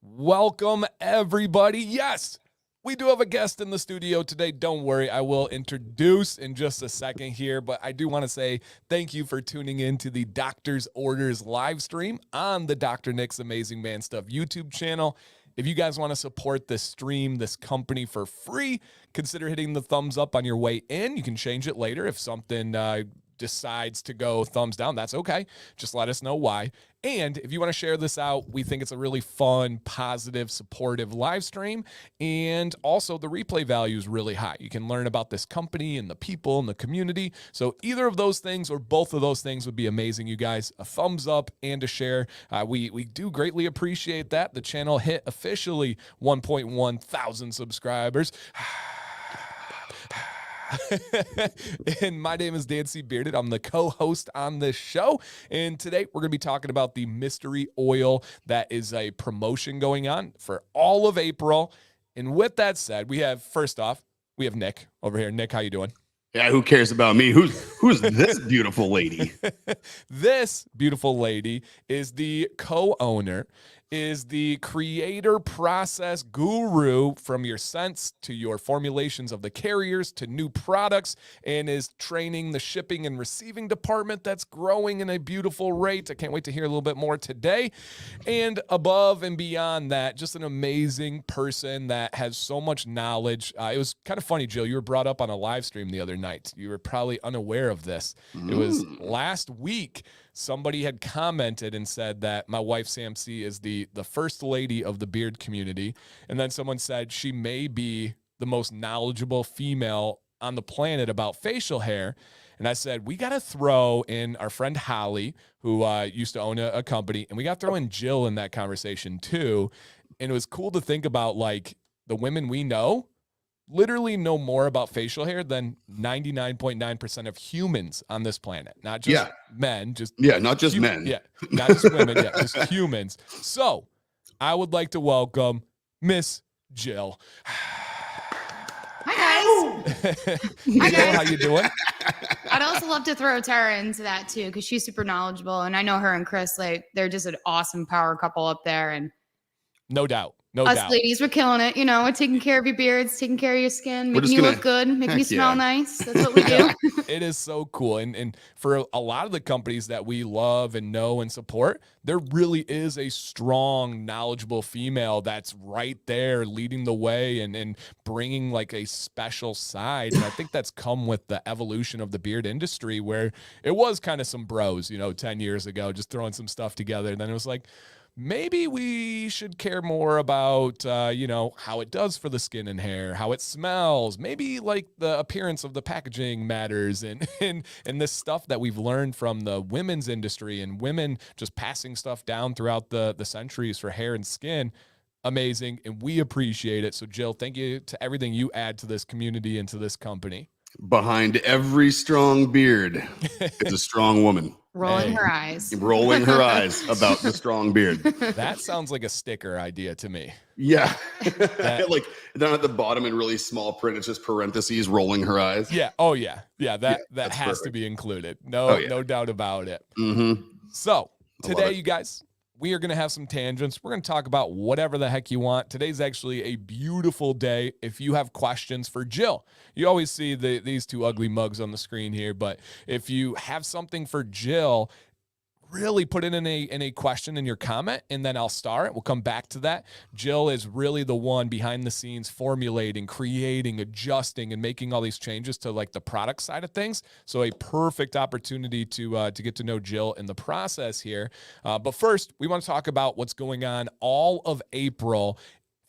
Welcome, everybody. Yes, we do have a guest in the studio today. Don't worry, I will introduce in just a second here, but I do want to say thank you for tuning in to the Doctor's Orders live stream on the Dr. Nick's Amazing Man Stuff YouTube channel. If you guys want to support this stream, this company for free, consider hitting the thumbs up on your way in. You can change it later if something decides to go thumbs down. That's okay. Just let us know why. And if you want to share this out, we think it's a really fun, positive, supportive live stream. And also the replay value is really high. You can learn about this company and the people and the community. So either of those things or both of those things would be amazing, you guys. A thumbs up and a share. We do greatly appreciate that. The channel hit officially 1.1 thousand subscribers. And my name is Dan C. Bearded. I'm the co-host on this show. And today we're going to be talking about the mystery oil that is a promotion going on for all of April. And with that said, first off, we have Nick over here. Nick, how you doing? Yeah, who cares about me? Who's this beautiful lady? This beautiful lady is the co-owner, is the creator process guru from your scents to your formulations of the carriers to new products, and is training the shipping and receiving department that's growing in a beautiful rate. I can't wait to hear a little bit more today. And above and beyond that, just an amazing person that has so much knowledge. It was kind of funny, Jill, you were brought up on a live stream the other night. You were probably unaware of this. It was last week. Somebody had commented and said that my wife, Sam C, is the first lady of the beard community. And then someone said she may be the most knowledgeable female on the planet about facial hair. And I said, we got to throw in our friend Holly, who used to own a company, and we got to throw in Jill in that conversation too. And it was cool to think about, like, the women we know literally know more about facial hair than 99.9% of humans on this planet. Not just men, not just men. Yeah, not just women, just humans. So I would like to welcome Miss Jill. Hi, guys. Hey, Jill, how you doing? I'd also love to throw Tara into that too, because she's super knowledgeable, and I know her and Chris, like, they're just an awesome power couple up there, and no doubt. Us ladies, we're killing it. You know, we're taking care of your beards, taking care of your skin, making you look good, making you smell nice. That's what we do. It is so cool. And for a lot of the companies that we love and know and support, there really is a strong, knowledgeable female that's right there leading the way and bringing like a special side. And I think that's come with the evolution of the beard industry, where it was kind of some bros, 10 years ago, just throwing some stuff together. And then it was like, maybe we should care more about, how it does for the skin and hair, how it smells. Maybe like the appearance of the packaging matters, and this stuff that we've learned from the women's industry and women just passing stuff down throughout the centuries for hair and skin. Amazing, and we appreciate it. So, Jill, thank you to everything you add to this community and to this company. Behind every strong beard is a strong woman. Rolling her eyes about the strong beard. That sounds like a sticker idea to me. Yeah. Like down at the bottom in really small print, it's just parentheses, rolling her eyes. Yeah. Oh, yeah. Yeah, that has perfect. To be included. No doubt about it. Mm-hmm. So today, you guys, we are going to have some tangents. We're going to talk about whatever the heck you want. Today's actually a beautiful day. If you have questions for Jill, you always see these two ugly mugs on the screen here. But if you have something for Jill, really put it in a question in your comment, and then I'll star it. We'll come back to that. Jill is really the one behind the scenes formulating, creating, adjusting, and making all these changes to like the product side of things. So a perfect opportunity to get to know Jill in the process here. But first, we want to talk about what's going on all of April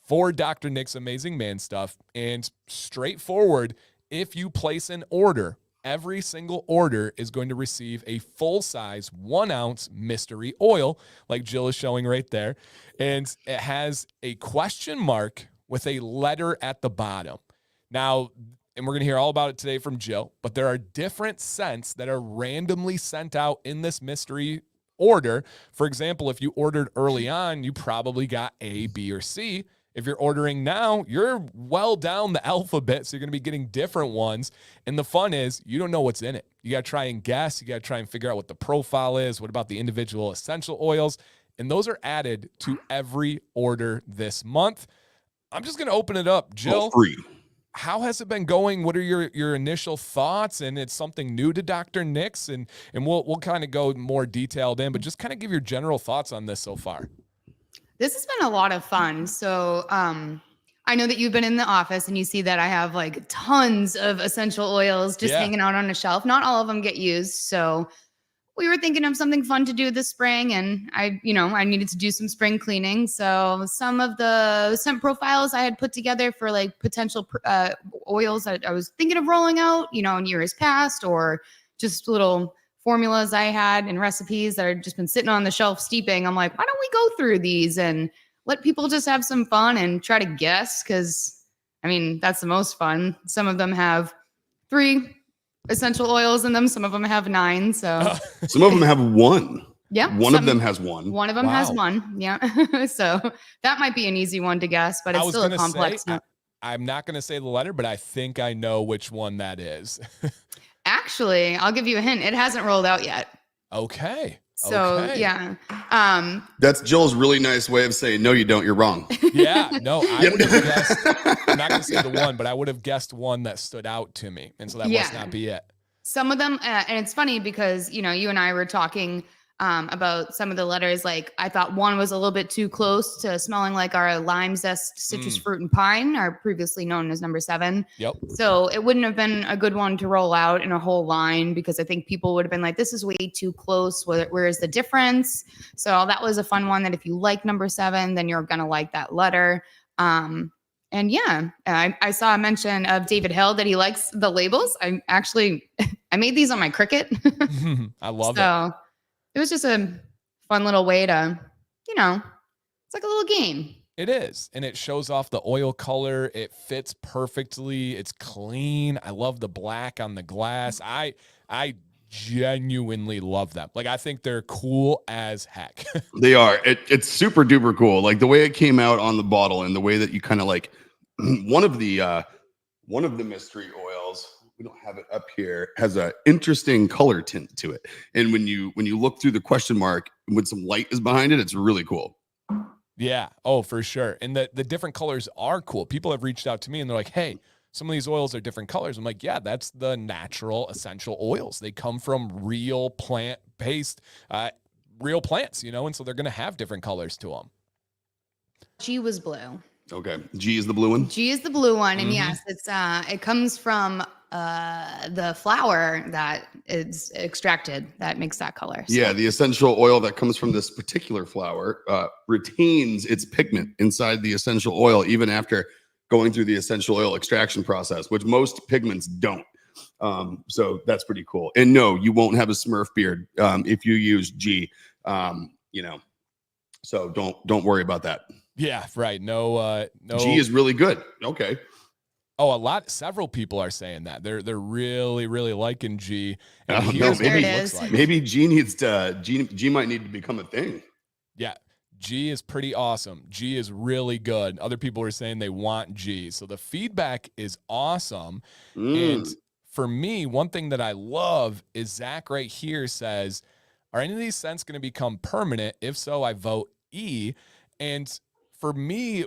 for Dr. Nick's Amazing Man Stuff. And straightforward, if you place an order, every single order is going to receive a full-size 1-ounce mystery oil, like Jill is showing right there. And it has a question mark with a letter at the bottom. Now, and we're going to hear all about it today from Jill, but there are different scents that are randomly sent out in this mystery order. For example, if you ordered early on, you probably got A, B, or C. If you're ordering now, you're well down the alphabet, so you're going to be getting different ones. And the fun is you don't know what's in it. You got to try and guess. You got to try and figure out what the profile is. What about the individual essential oils? and those are added to every order this month. I'm just going to open it up. Jill, free. How has it been going? What are your initial thoughts? And it's something new to Dr. Nick's, and we'll kind of go more detailed in, but just kind of give your general thoughts on this so far. This has been a lot of fun. So I know that you've been in the office and you see that I have like tons of essential oils just hanging out on a shelf. Not all of them get used. So we were thinking of something fun to do this spring, and I needed to do some spring cleaning. So some of the scent profiles I had put together for like potential oils that I was thinking of rolling out, in years past, or just little formulas I had and recipes that had just been sitting on the shelf steeping. I'm like, why don't we go through these and let people just have some fun and try to guess? Because that's the most fun. Some of them have 3 essential oils in them. Some of them have 9. So some of them have 1. Yeah. One of them has 1. One of them has 1. Yeah. So that might be an easy one to guess, but it's still a complex one. I'm not going to say the letter, but I think I know which one that is. Actually, I'll give you a hint. It hasn't rolled out yet. Okay. So yeah. That's Jill's really nice way of saying, no, you don't, you're wrong. Yeah, no, I would have guessed, I'm not going to say the one, but I would have guessed one that stood out to me. And so that must not be it. Some of them, and it's funny because, you and I were talking about some of the letters. Like I thought one was a little bit too close to smelling like our lime zest, citrus fruit, and pine, are previously known as number 7. Yep. So it wouldn't have been a good one to roll out in a whole line, because I think people would have been like, this is way too close. Where is the difference? So that was a fun one that if you like number 7, then you're going to like that letter. And yeah, I saw a mention of David Hill that he likes the labels. I made these on my Cricut. I love it. So it was just a fun little way to, it's like a little game. It is. And it shows off the oil color. It fits perfectly. It's clean. I love the black on the glass. I genuinely love them. Like, I think they're cool as heck. They are. It's super duper cool. Like the way it came out on the bottle, and the way that you kind of like one of the mystery oils, we don't have it up here, has a interesting color tint to it. And when you look through the question mark, when some light is behind it, it's really cool. Yeah. Oh, for sure. And the different colors are cool. People have reached out to me and they're like, hey, some of these oils are different colors. I'm like, yeah, that's the natural essential oils. They come from real plant-based, real plants, and so they're going to have different colors to them. G was blue. Okay. G is the blue one? G is the blue one. And yes, it comes from the flower that is extracted that makes that color. So. Yeah, the essential oil that comes from this particular flower retains its pigment inside the essential oil, even after going through the essential oil extraction process, which most pigments don't. So that's pretty cool. And no, you won't have a Smurf beard if you use G. So don't worry about that. Yeah, right. No. G is really good. Okay. Oh, several people are saying that. They're really, really liking G. And maybe G needs to, G might need to become a thing. Yeah. G is pretty awesome. G is really good. Other people are saying they want G. So the feedback is awesome. And for me, one thing that I love is Zach right here says, are any of these scents going to become permanent? If so, I vote E. And for me,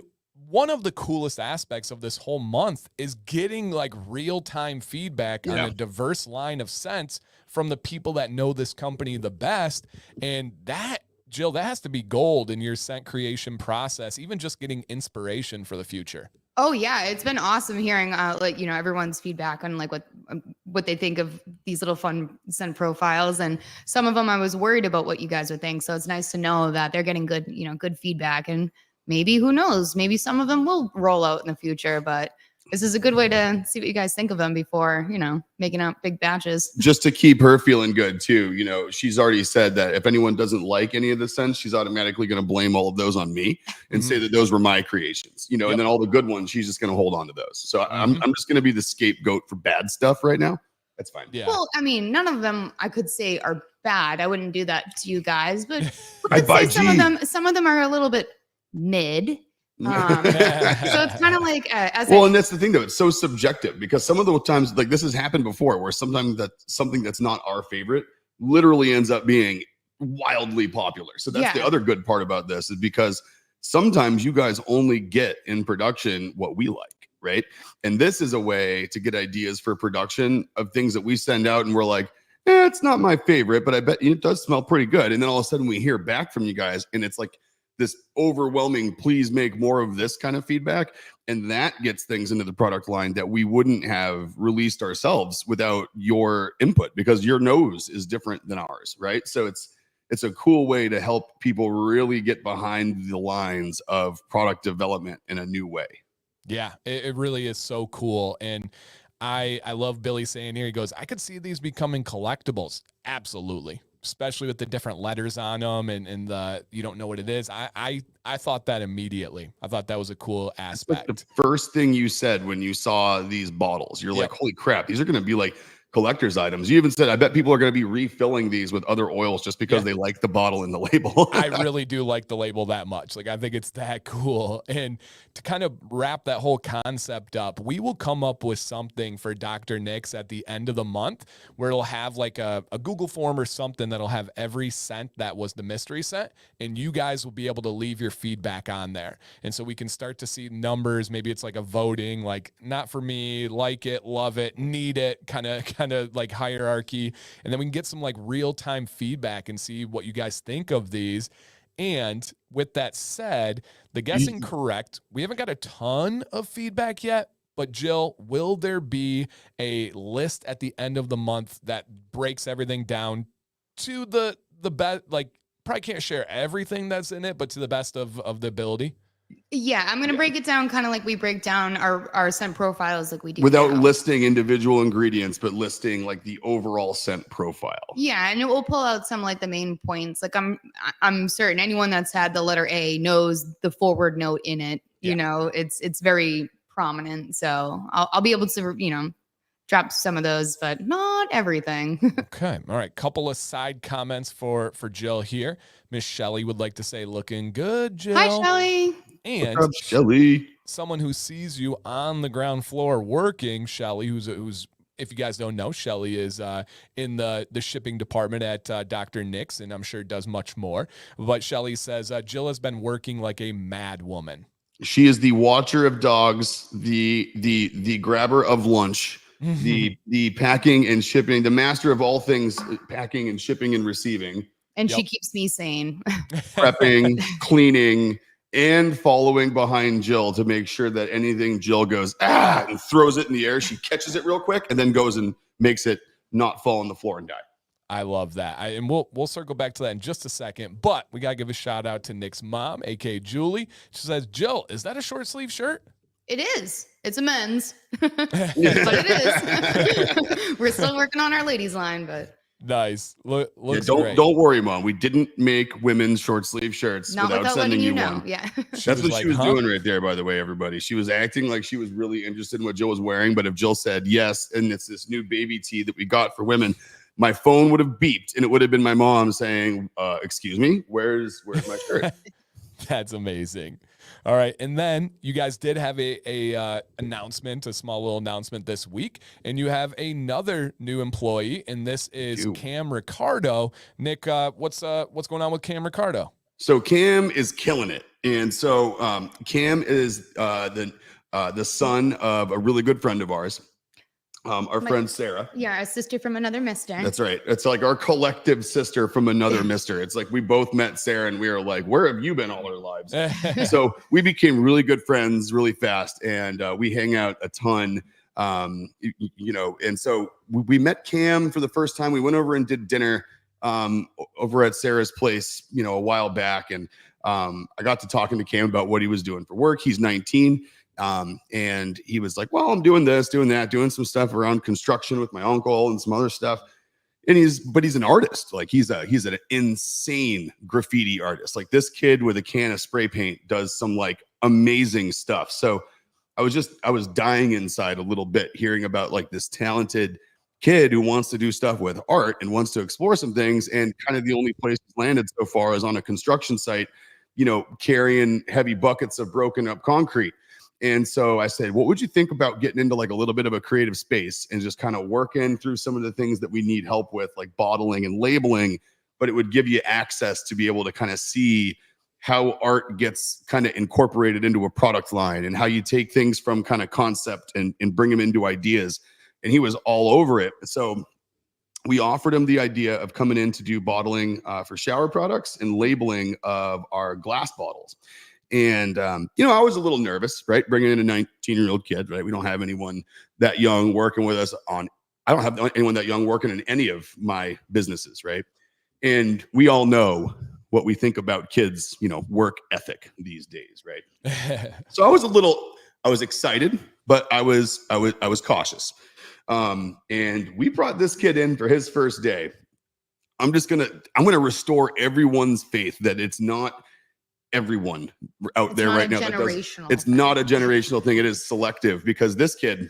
one of the coolest aspects of this whole month is getting like real-time feedback on a diverse line of scents from the people that know this company the best. And that, Jill, that has to be gold in your scent creation process, even just getting inspiration for the future. Oh yeah, it's been awesome hearing everyone's feedback on like what they think of these little fun scent profiles, and some of them I was worried about what you guys would think. So it's nice to know that they're getting good feedback, and maybe, who knows, maybe some of them will roll out in the future, but this is a good way to see what you guys think of them before, making out big batches. Just to keep her feeling good too. She's already said that if anyone doesn't like any of the scents, she's automatically going to blame all of those on me and say that those were my creations, and then all the good ones, she's just going to hold on to those. So I'm just going to be the scapegoat for bad stuff right now. That's fine. Yeah. Well, none of them I could say are bad. I wouldn't do that to you guys, but some of them are a little bit mid. So it's kind of like and that's the thing though, it's so subjective, because some of the times, like this has happened before, where sometimes that something that's not our favorite literally ends up being wildly popular. So that's the other good part about this, is because sometimes you guys only get in production what we like, right? And this is a way to get ideas for production of things that we send out and we're like, it's not my favorite, but I bet it does smell pretty good. And then all of a sudden we hear back from you guys and it's like this overwhelming, please make more of this kind of feedback. And that gets things into the product line that we wouldn't have released ourselves without your input, because your nose is different than ours, right? So it's a cool way to help people really get behind the lines of product development in a new way. Yeah, it really is so cool. And I love Billy saying here, he goes, I could see these becoming collectibles. Absolutely. Especially with the different letters on them and the, you don't know what it is. I thought that immediately. I thought that was a cool aspect. Like the first thing you said when you saw these bottles, you're like, holy crap, these are going to be like collector's items. You even said, I bet people are going to be refilling these with other oils just because they like the bottle and the label. I really do like the label that much. Like, I think it's that cool. And to kind of wrap that whole concept up, we will come up with something for Dr. Nick's at the end of the month where it'll have like a Google form or something that'll have every scent that was the mystery scent. And you guys will be able to leave your feedback on there. And so we can start to see numbers. Maybe it's like a voting, like not for me, like it, love it, need it, kind of like hierarchy. And then we can get some like real-time feedback and see what you guys think of these. And with that said, the guessing correct, we haven't got a ton of feedback yet, but Jill, will there be a list at the end of the month that breaks everything down to the best? Like, probably can't share everything that's in it, but to the best of the ability. Yeah, I'm going to break it down kind of like we break down our scent profiles like we do without now. listing individual ingredients, but listing like the overall scent profile. Yeah, and it will pull out some like the main points. Like I'm certain anyone that's had the letter A knows the forward note in it. You know, it's very prominent. So I'll be able to, you know, drop some of those, but not everything. Okay. All right. Couple of side comments for Jill here. Miss Shelley would like to say, looking good, Jill. Hi, Shelley. And what's up, Shelley? Someone who sees you on the ground floor working, Shelley, who's if you guys don't know, Shelley is in the shipping department at Dr. Nick's, and I'm sure does much more. But Shelley says Jill has been working like a mad woman. She is the watcher of dogs, the grabber of lunch, the packing and shipping, the master of all things packing and shipping and receiving. And she keeps me sane. Prepping, cleaning, and following behind Jill to make sure that anything Jill goes, and throws it in the air, she catches it real quick and then goes and makes it not fall on the floor and die. I love that. And we'll circle back to that in just a second, but we got to give a shout out to Nick's mom, aka Julie. She says, Jill, is that a short sleeve shirt? It is. It's a men's, but it is. We're still working on our ladies line, but. Nice. Looks great. Don't worry, Mom. We didn't make women's short sleeve shirts without sending you one. Yeah. That's what she was doing right there, by the way, everybody. She was acting like she was really interested in what Jill was wearing, but if Jill said yes, and it's this new baby tee that we got for women, my phone would have beeped and it would have been my mom saying, excuse me, where's my shirt? That's amazing. All right. And then you guys did have a announcement, a small little announcement this week, and you have another new employee, and this is Cam Ricardo. Nick, what's going on with Cam Ricardo? So Cam is killing it. And so Cam is the son of a really good friend of ours. Our friend Sarah. Yeah, our sister from another mister. That's right. It's like our collective sister from another mister. It's like we both met Sarah and we were like, where have you been all our lives? So we became really good friends really fast, and we hang out a ton. You know, and so we met Cam for the first time. We went over and did dinner over at Sarah's place, you know, a while back. And I got to talking to Cam about what he was doing for work. He's 19. And he was like, well, I'm doing this, doing that, doing some stuff around construction with my uncle and some other stuff. And he's an artist. Like he's an insane graffiti artist. Like this kid with a can of spray paint does some like amazing stuff. So I was dying inside a little bit hearing about like this talented kid who wants to do stuff with art and wants to explore some things. And kind of the only place he's landed so far is on a construction site, you know, carrying heavy buckets of broken up concrete. And so I said, what would you think about getting into like a little bit of a creative space and just kind of working through some of the things that we need help with, like bottling and labeling, but it would give you access to be able to kind of see how art gets kind of incorporated into a product line and how you take things from kind of concept and bring them into ideas. And he was all over it. So we offered him the idea of coming in to do bottling for shower products and labeling of our glass bottles. And, you know, I was a little nervous, right? Bringing in a 19-year-old kid, right? We don't have anyone that young working with us I don't have anyone that young working in any of my businesses, right? And we all know what we think about kids, you know, work ethic these days, right? So I was excited, but I was cautious. And we brought this kid in for his first day. I'm going to restore everyone's faith that it's not everyone out there right now. It's not a generational thing. It is selective, because this kid,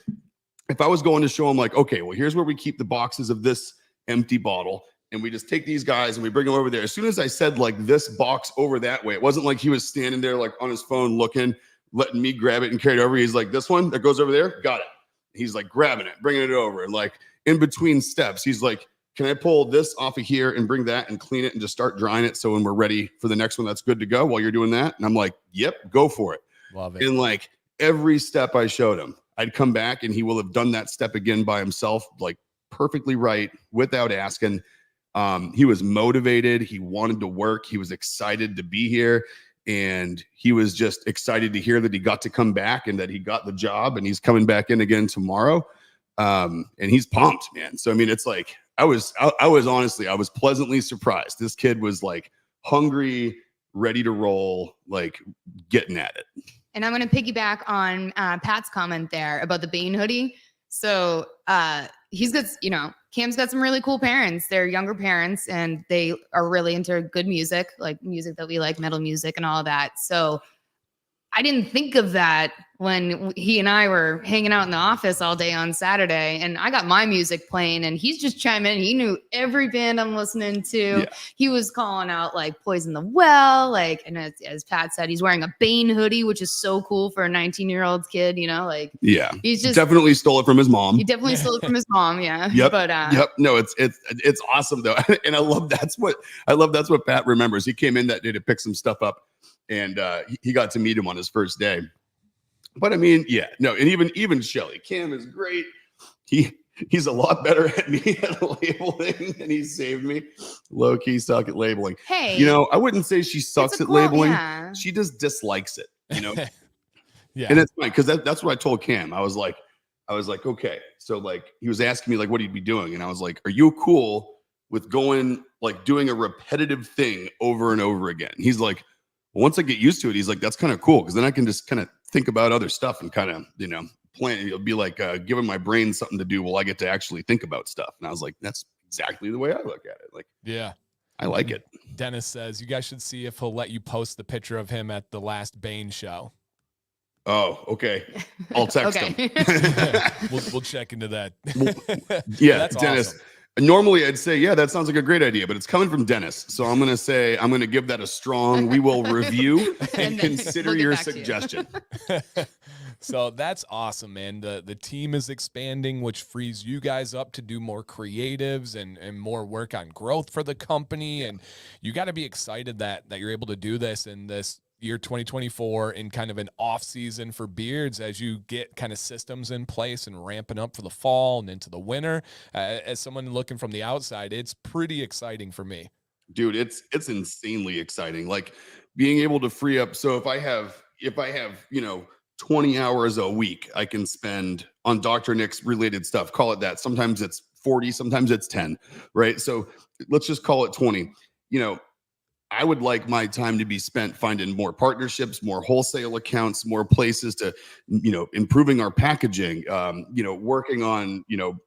if I was going to show him like, okay, well, here's where we keep the boxes of this empty bottle, and we just take these guys and we bring them over there. As soon as I said like this box over that way, it wasn't like he was standing there like on his phone looking, letting me grab it and carry it over. He's like, this one that goes over there, got it. He's like grabbing it, bringing it over. Like in between steps, he's like, can I pull this off of here and bring that and clean it and just start drying it, so when we're ready for the next one, that's good to go while you're doing that? And I'm like, yep, go for it. Love it. And like every step I showed him, I'd come back and he will have done that step again by himself, like perfectly right, without asking. He was motivated. He wanted to work. He was excited to be here. And he was just excited to hear that he got to come back and that he got the job, and he's coming back in again tomorrow. And he's pumped, man. So, I mean, it's like, I was honestly, I was pleasantly surprised. This kid was like hungry, ready to roll, like getting at it. And I'm going to piggyback on Pat's comment there about the Bane hoodie. So he's got, you know, Cam's got some really cool parents. They're younger parents, and they are really into good music, like music that we like, metal music and all of that. So I didn't think of that when he and I were hanging out in the office all day on Saturday, and I got my music playing, and he's just chiming in. He knew every band I'm listening to. Yeah. He was calling out like Poison the Well, like, and as Pat said, he's wearing a Bane hoodie, which is so cool for a 19-year-old kid, you know, like, yeah, he's just definitely stole it from his mom. He definitely stole it from his mom. Yeah. Yep. But yep. No, it's awesome though. And I love that's what Pat remembers. He came in that day to pick some stuff up, and he got to meet him on his first day. But I mean, yeah, no, and even Shelly, Cam is great. He's a lot better at me at labeling, and he saved me. Low key suck at labeling. Hey, you know, I wouldn't say she sucks at labeling. Yeah. She just dislikes it, you know. Yeah, and it's fine, because that's what I told Cam. I was like, okay, so like he was asking me like what he'd be doing, and I was like, are you cool with going like doing a repetitive thing over and over again? He's like, well, once I get used to it, he's like, that's kind of cool, because then I can just kind of think about other stuff and kind of, you know, plan. It'll be like giving my brain something to do while I get to actually think about stuff. And I was like, that's exactly the way I look at it. Like, yeah, I like it. Dennis says you guys should see if he'll let you post the picture of him at the last Bane show. Oh, okay. I'll text him. We'll check into that. Yeah, that's Dennis. Awesome. Normally I'd say, yeah, that sounds like a great idea, but it's coming from Dennis. So I'm going to give that a strong, we will review and consider your suggestion. So that's awesome, man. The team is expanding, which frees you guys up to do more creatives and more work on growth for the company. And you got to be excited that you're able to do this in this year 2024 in kind of an off season for Beards, as you get kind of systems in place and ramping up for the fall and into the winter. As someone looking from the outside, it's pretty exciting for me. Dude, it's insanely exciting. Like being able to free up. So if I have, you know, 20 hours a week I can spend on Dr. Nick's related stuff, call it that. Sometimes it's 40, sometimes it's 10, right? So let's just call it 20. You know, I would like my time to be spent finding more partnerships, more wholesale accounts, more places to, you know, improving our packaging, you know, working on, you know,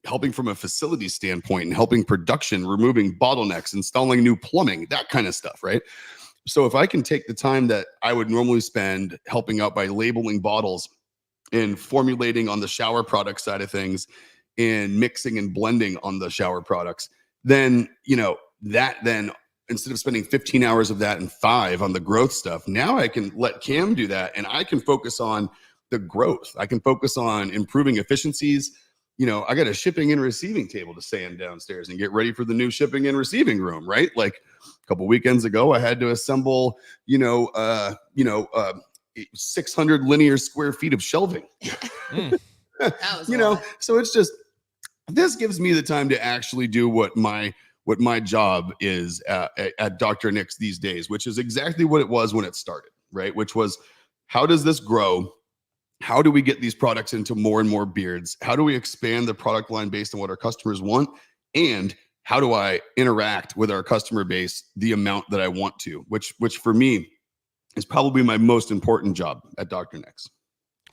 helping from a facility standpoint and helping production, removing bottlenecks, installing new plumbing, that kind of stuff, right? So if I can take the time that I would normally spend helping out by labeling bottles and formulating on the shower product side of things and mixing and blending on the shower products, then, you know, that then instead of spending 15 hours of that and 5 on the growth stuff, now I can let Cam do that, and I can focus on the growth. I can focus on improving efficiencies, I got a shipping and receiving table to sand downstairs and get ready for the new shipping and receiving room, right? Like a couple weekends ago, I had to assemble, 600 linear square feet of shelving. That was so it's just, this gives me the time to actually do what my job is at Dr. Nick's these days, which is exactly what it was when it started, right? Which was, how does this grow? How do we get these products into more and more beards? How do we expand the product line based on what our customers want? And how do I interact with our customer base the amount that I want to, which for me is probably my most important job at Dr. Nick's.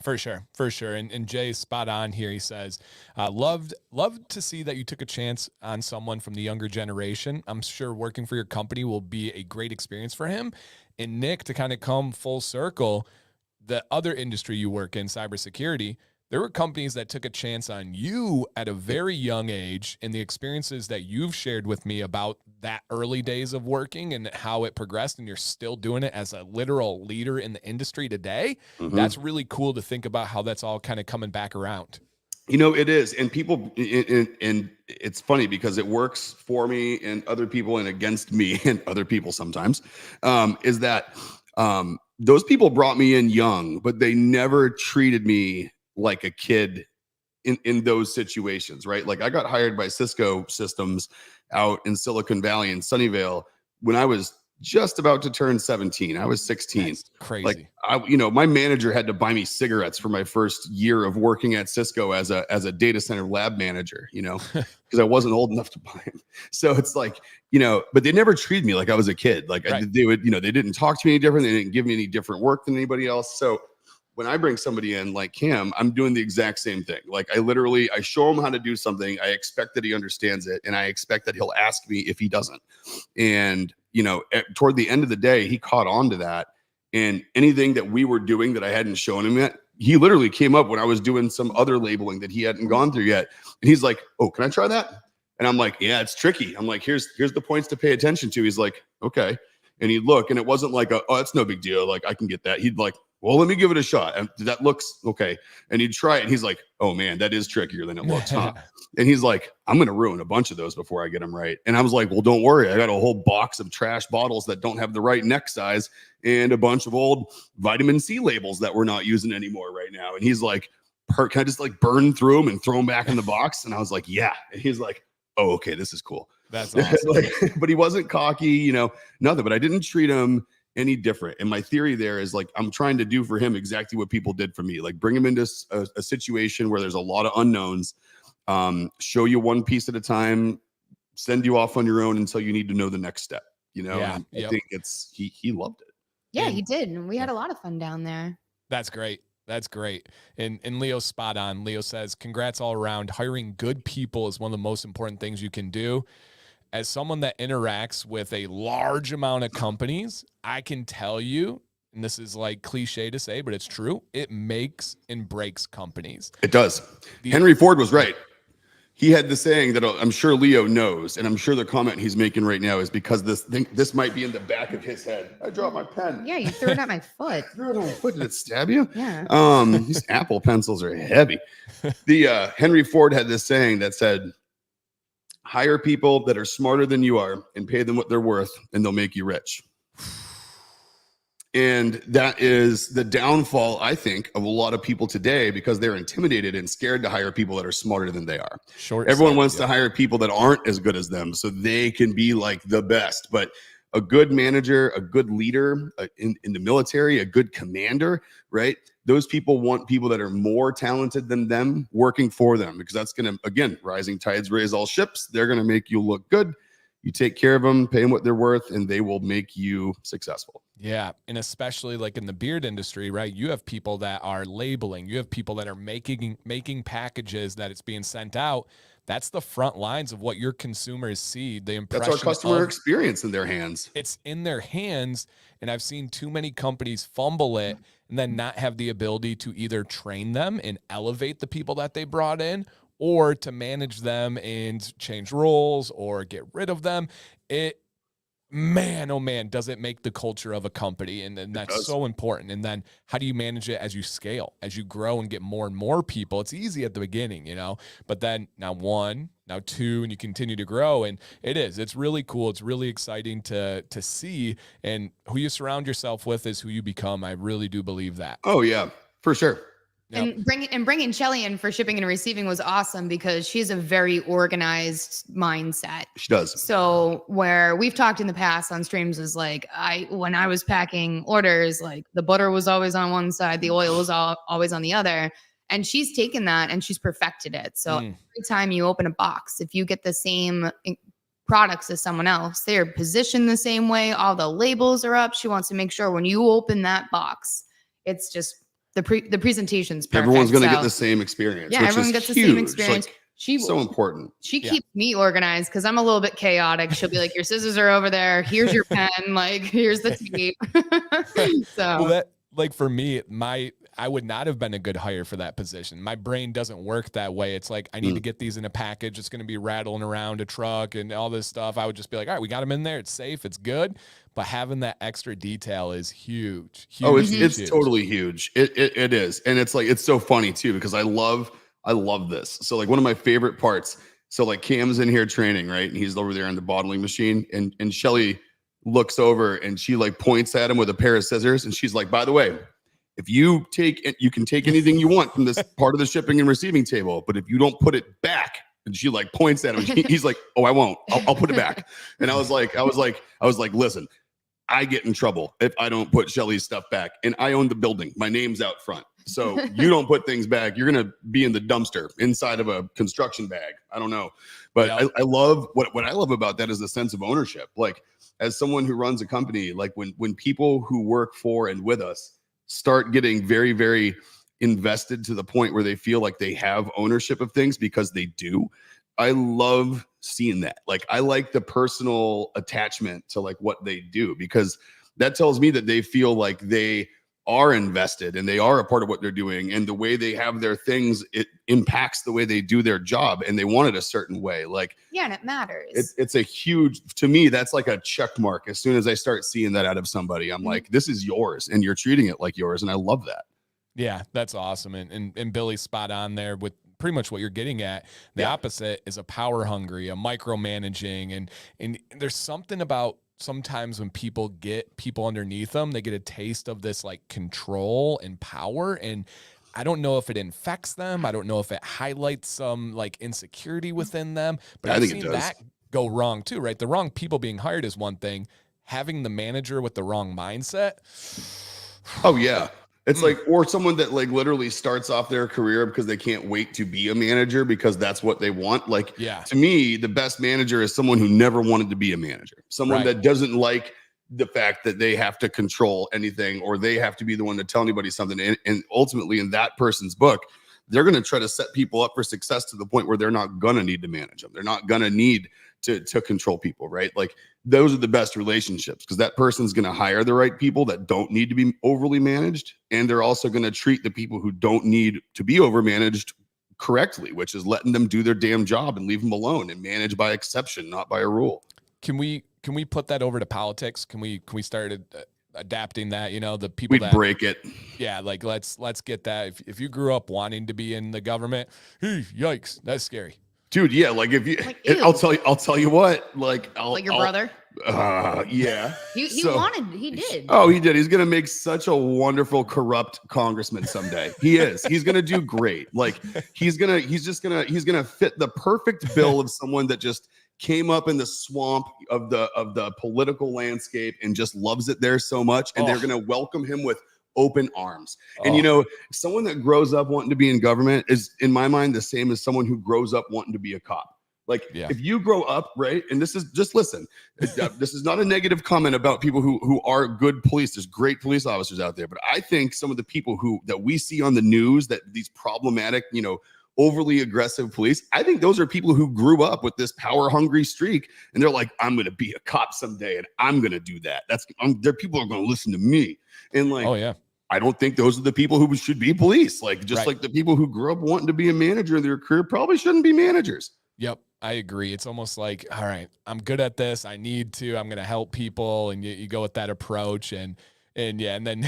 For sure. And Jay's spot on here. He says, loved to see that you took a chance on someone from the younger generation. I'm sure working for your company will be a great experience for him. And Nick, to kind of come full circle, the other industry you work in, cybersecurity, there were companies that took a chance on you at a very young age, and the experiences that you've shared with me about that early days of working and how it progressed, and you're still doing it as a literal leader in the industry today. Mm-hmm. That's really cool to think about how that's all kind of coming back around. It is. And people, and it's funny because it works for me and other people and against me and other people sometimes, is that those people brought me in young, but they never treated me like a kid in those situations, right? Like I got hired by Cisco Systems out in Silicon Valley in Sunnyvale when I was just about to turn 17. I was 16. That's crazy. Like my manager had to buy me cigarettes for my first year of working at Cisco as a data center lab manager, because I wasn't old enough to buy them. So it's like, but they never treated me like I was a kid. Like right. They would, they didn't talk to me any different. They didn't give me any different work than anybody else. So when I bring somebody in like Cam, I'm doing the exact same thing. Like I show him how to do something. I expect that he understands it. And I expect that he'll ask me if he doesn't. And, toward the end of the day, he caught on to that. And anything that we were doing that I hadn't shown him yet, he literally came up when I was doing some other labeling that he hadn't gone through yet. And he's like, "Oh, can I try that?" And I'm like, "Yeah, it's tricky." I'm like, here's the points to pay attention to. He's like, "Okay." And he'd look, and it wasn't like, "Oh, it's no big deal. Like I can get that." He'd like, "Well, let me give it a shot. And that looks okay." And he'd try it. And he's like, "Oh man, that is trickier than it looks, huh?" And he's like, "I'm going to ruin a bunch of those before I get them right." And I was like, "Well, don't worry. I got a whole box of trash bottles that don't have the right neck size and a bunch of old vitamin C labels that we're not using anymore right now." And he's like, "Can I just like burn through them and throw them back in the box?" And I was like, "Yeah." And he's like, "Oh, okay, this is cool." That's awesome. But he wasn't cocky, nothing. But I didn't treat him any different. And my theory there is like, I'm trying to do for him exactly what people did for me. Like bring him into a situation where there's a lot of unknowns, show you one piece at a time, send you off on your own until you need to know the next step, Yeah, I think he loved it. Yeah, he did. And we had a lot of fun down there. That's great. That's great. And Leo's spot on. Leo says, congrats all around. Hiring good people is one of the most important things you can do. As someone that interacts with a large amount of companies, I can tell you, and this is like cliche to say, but it's true, it makes and breaks companies. It does. Henry Ford was right. He had the saying that I'm sure Leo knows, and I'm sure the comment he's making right now is because this might be in the back of his head. I dropped my pen. Yeah, you threw it at my foot. Threw it at my foot. Did it stab you? Yeah. These Apple pencils are heavy. The Henry Ford had this saying that said, hire people that are smarter than you are and pay them what they're worth, and they'll make you rich. And that is the downfall, I think, of a lot of people today because they're intimidated and scared to hire people that are smarter than they are. Everyone wants to hire people that aren't as good as them so they can be like the best. But a good manager, a good leader in the military, a good commander, right? Those people want people that are more talented than them working for them because that's going to, again, rising tides raise all ships. They're going to make you look good. You take care of them, pay them what they're worth, and they will make you successful. Yeah. And especially like in the beard industry, right? You have people that are labeling, you have people that are making packages that it's being sent out. That's the front lines of what your consumers see. The impression that's our customer experience in their hands. It's in their hands. And I've seen too many companies fumble it and then not have the ability to either train them and elevate the people that they brought in or to manage them and change roles or get rid of them. It man, oh man, does it make the culture of a company. And that's so important. And then how do you manage it as you scale, as you grow and get more and more people? It's easy at the beginning, but then now 1, now 2, and you continue to grow. And it's really cool. It's really exciting to see, and who you surround yourself with is who you become. I really do believe that. Oh yeah, for sure. Yep. And bringing Shelly in for shipping and receiving was awesome because she has a very organized mindset. She does. So where we've talked in the past on streams is like, when I was packing orders, like the butter was always on one side, the oil was always on the other. And she's taken that and she's perfected it. So every time you open a box, if you get the same products as someone else, they are positioned the same way. All the labels are up. She wants to make sure when you open that box, it's just the presentation's perfect. Everyone's going to get the same experience. Yeah, everyone gets the same experience. Like, so important. She keeps me organized because I'm a little bit chaotic. She'll be like, your scissors are over there. Here's your pen. Like, here's the tape. So, well, that, like for me, I would not have been a good hire for that position. My brain doesn't work that way. It's like, I need to get these in a package. It's going to be rattling around a truck and all this stuff. I would just be like, all right, we got them in there. It's safe. It's good. But having that extra detail is huge. It's huge. Totally huge. It is. And it's like, it's so funny too, because I love this. So like one of my favorite parts. So like Cam's in here training, right? And he's over there in the bottling machine, and Shelly looks over and she like points at him with a pair of scissors. And she's like, by the way, if you can take anything you want from this part of the shipping and receiving table, but if you don't put it back, and she like points at him, he's like, oh, I won't, I'll put it back. And I was like, listen, I get in trouble if I don't put Shelly's stuff back, and I own the building. My name's out front. So you don't put things back, you're going to be in the dumpster inside of a construction bag. I don't know. But yeah. I love what I love about that is the sense of ownership. Like as someone who runs a company, like when people who work for and with us start getting very, very invested to the point where they feel like they have ownership of things, because they do. I love seeing that. Like I like the personal attachment to like what they do, because that tells me that they feel like they are invested and they are a part of what they're doing, and the way they have their things, it impacts the way they do their job, and they want it a certain way. Like, yeah, and it matters. It's a huge, to me, that's like a check mark. As soon as I start seeing that out of somebody, I'm like, this is yours and you're treating it like yours. And I love that. Yeah, that's awesome. And Billy's spot on there with pretty much what you're getting at. The opposite is a power hungry, a micromanaging, and there's something about sometimes when people get people underneath them, they get a taste of this like control and power. And I don't know if it infects them. I don't know if it highlights some like insecurity within them, but I've seen that go wrong too, right? The wrong people being hired is one thing. Having the manager with the wrong mindset. Oh yeah. It's like, or someone that like literally starts off their career because they can't wait to be a manager because that's what they want. Like, to me, the best manager is someone who never wanted to be a manager. Someone that doesn't like the fact that they have to control anything, or they have to be the one to tell anybody something. And ultimately in that person's book, they're going to try to set people up for success to the point where they're not going to need to manage them. They're not going to need to control people, right? Like those are the best relationships, because that person's going to hire the right people that don't need to be overly managed. And they're also going to treat the people who don't need to be overmanaged correctly, which is letting them do their damn job and leave them alone and manage by exception, not by a rule. Can we put that over to politics? Can we start adapting that, the people We'd break it. Yeah. Like let's get that. If you grew up wanting to be in the government, hey, yikes, that's scary. Dude, yeah, like if you, like, I'll tell you what, like, your brother. Yeah, he did. Oh, he did. He's gonna make such a wonderful corrupt congressman someday. He is. He's gonna do great. Like he's gonna fit the perfect bill of someone that just came up in the swamp of the political landscape and just loves it there so much, and they're gonna welcome him with open arms. And someone that grows up wanting to be in government is, in my mind, the same as someone who grows up wanting to be a cop. Like if you grow up, right, and this is, just listen, this is not a negative comment about people who are good police. There's great police officers out there, but I think some of the people that we see on the news, that these problematic, overly aggressive police, I think those are people who grew up with this power hungry streak, and they're like, I'm going to be a cop someday, and I'm going to do that. There people are going to listen to me. And like, I don't think those are the people who should be police. Like, just like the people who grew up wanting to be a manager in their career probably shouldn't be managers. Yep. I agree. It's almost like, all right, I'm good at this. I'm going to help people. And you go with that approach and yeah. And then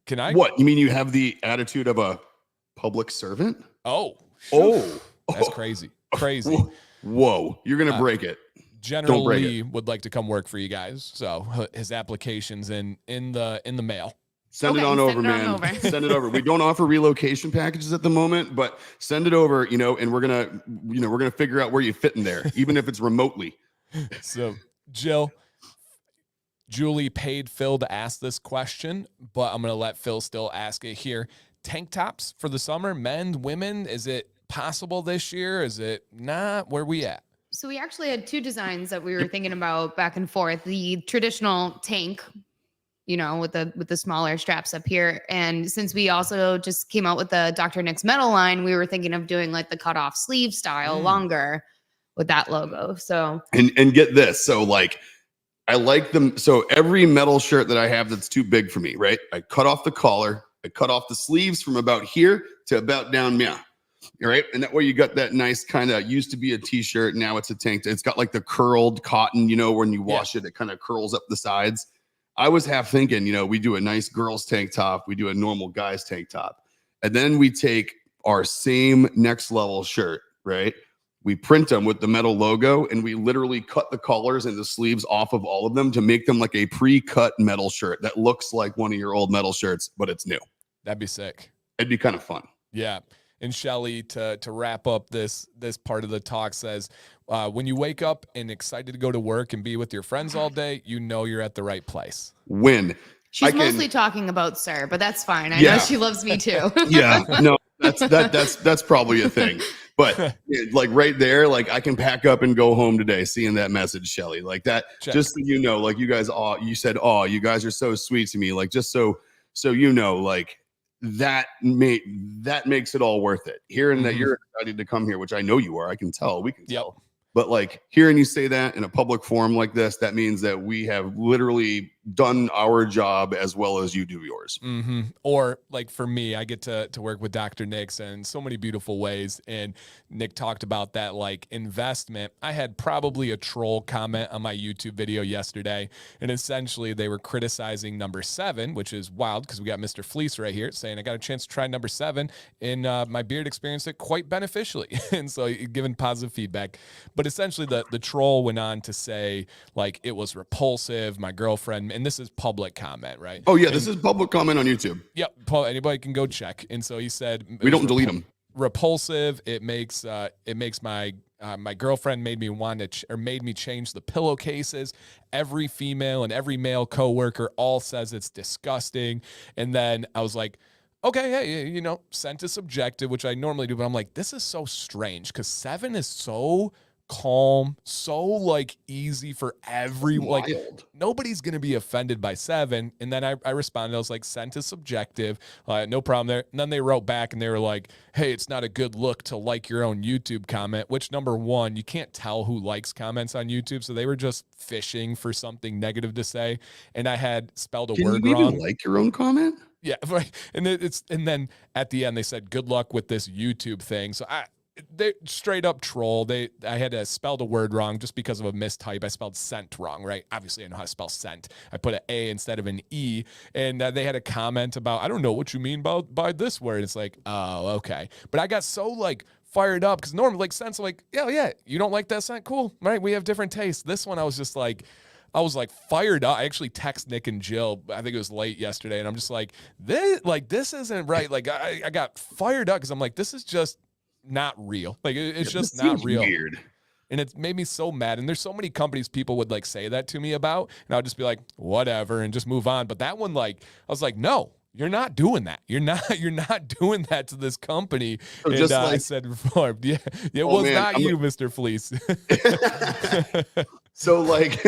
can I, what you mean? You have the attitude of a public servant? Oh, that's crazy. Whoa. You're going to break it. Generally would like to come work for you guys. So his application's in the mail. Send it on over, man. Send it over. We don't offer relocation packages at the moment, but send it over, and we're going to figure out where you fit in there, even if it's remotely. So Julie paid Phil to ask this question, but I'm going to let Phil still ask it here. Tank tops for the summer, men, women, is it possible this year? Is it not? Where we at? So we actually had 2 designs that we were thinking about back and forth. The traditional tank, with the smaller straps up here. And since we also just came out with the Dr. Nick's metal line, we were thinking of doing like the cut off sleeve style longer with that logo. So and get this. So like I like them. So every metal shirt that I have that's too big for me, right? I cut off the collar, I cut off the sleeves from about here to about down here. All right. And that way you got that nice kind of used to be a t-shirt. Now it's a tank. It's got like the curled cotton, when you wash it kind of curls up the sides. I was half thinking, we do a nice girls tank top. We do a normal guys tank top. And then we take our same next level shirt, right? We print them with the metal logo and we literally cut the collars and the sleeves off of all of them to make them like a pre-cut metal shirt that looks like one of your old metal shirts, but it's new. That'd be sick. It'd be kind of fun. Yeah. And Shelly, to wrap up this part of the talk, says, when you wake up and excited to go to work and be with your friends all day, you're at the right place. When she's mostly talking about Sir, but that's fine. I know she loves me too. Yeah, no, that's probably a thing. But like right there, like I can pack up and go home today, seeing that message, Shelly, like that. Check. Just so like you guys, you said, you guys are so sweet to me, like just so like. That makes it all worth it. Hearing that you're excited to come here, which I know you are, I can tell, we can tell. But like hearing you say that in a public forum like this, that means that we have literally done our job as well as you do yours. Mm-hmm. Or like for me, I get to work with Dr. Nick's in so many beautiful ways. And Nick talked about that like investment. I had probably a troll comment on my YouTube video yesterday. And essentially they were criticizing number 7, which is wild because we got Mr. Fleece right here saying I got a chance to try number 7 and my beard experienced it quite beneficially. And so giving positive feedback. But essentially the troll went on to say like it was repulsive. My girlfriend, and this is public comment, right? Oh yeah, this is public comment on YouTube. Yep, anybody can go check. And so he said we don't delete them. Repulsive. It makes my my girlfriend made me made me change the pillowcases. Every female and every male coworker all says it's disgusting. And then I was like, okay, hey, scent is subjective, which I normally do, but I'm like, this is so strange because 7 is so calm, so like easy for everyone. Like nobody's gonna be offended by 7. And then I responded, I was like, scent is subjective, no problem there. And then they wrote back and they were like, hey, it's not a good look to like your own YouTube comment, which number 1, you can't tell who likes comments on YouTube, so they were just fishing for something negative to say. And I had spelled a word wrong. Even like your own comment? Yeah, right. And then at the end they said, good luck with this YouTube thing. So they straight up troll. I had to spell the word wrong just because of a mistype. I spelled scent wrong, right? Obviously I know how to spell scent. I put an A instead of an E, and they had a comment about, I don't know what you mean by this word. It's like, oh, okay. But I got so like fired up because normally like scent's like, yeah, you don't like that scent? Cool, right? We have different tastes. This one I was like fired up. I actually text Nick and Jill. I think it was late yesterday, and I'm just like, this isn't right. Like I got fired up because I'm like, this is just not real. Like it's just not real. Weird. And it made me so mad. And there's so many companies people would like say that to me about, and I'll just be like, whatever, and just move on. But that one, like, I was like, no, you're not doing that. You're not doing that to this company. So and just I said before, it was not you, Mr. Fleece. So like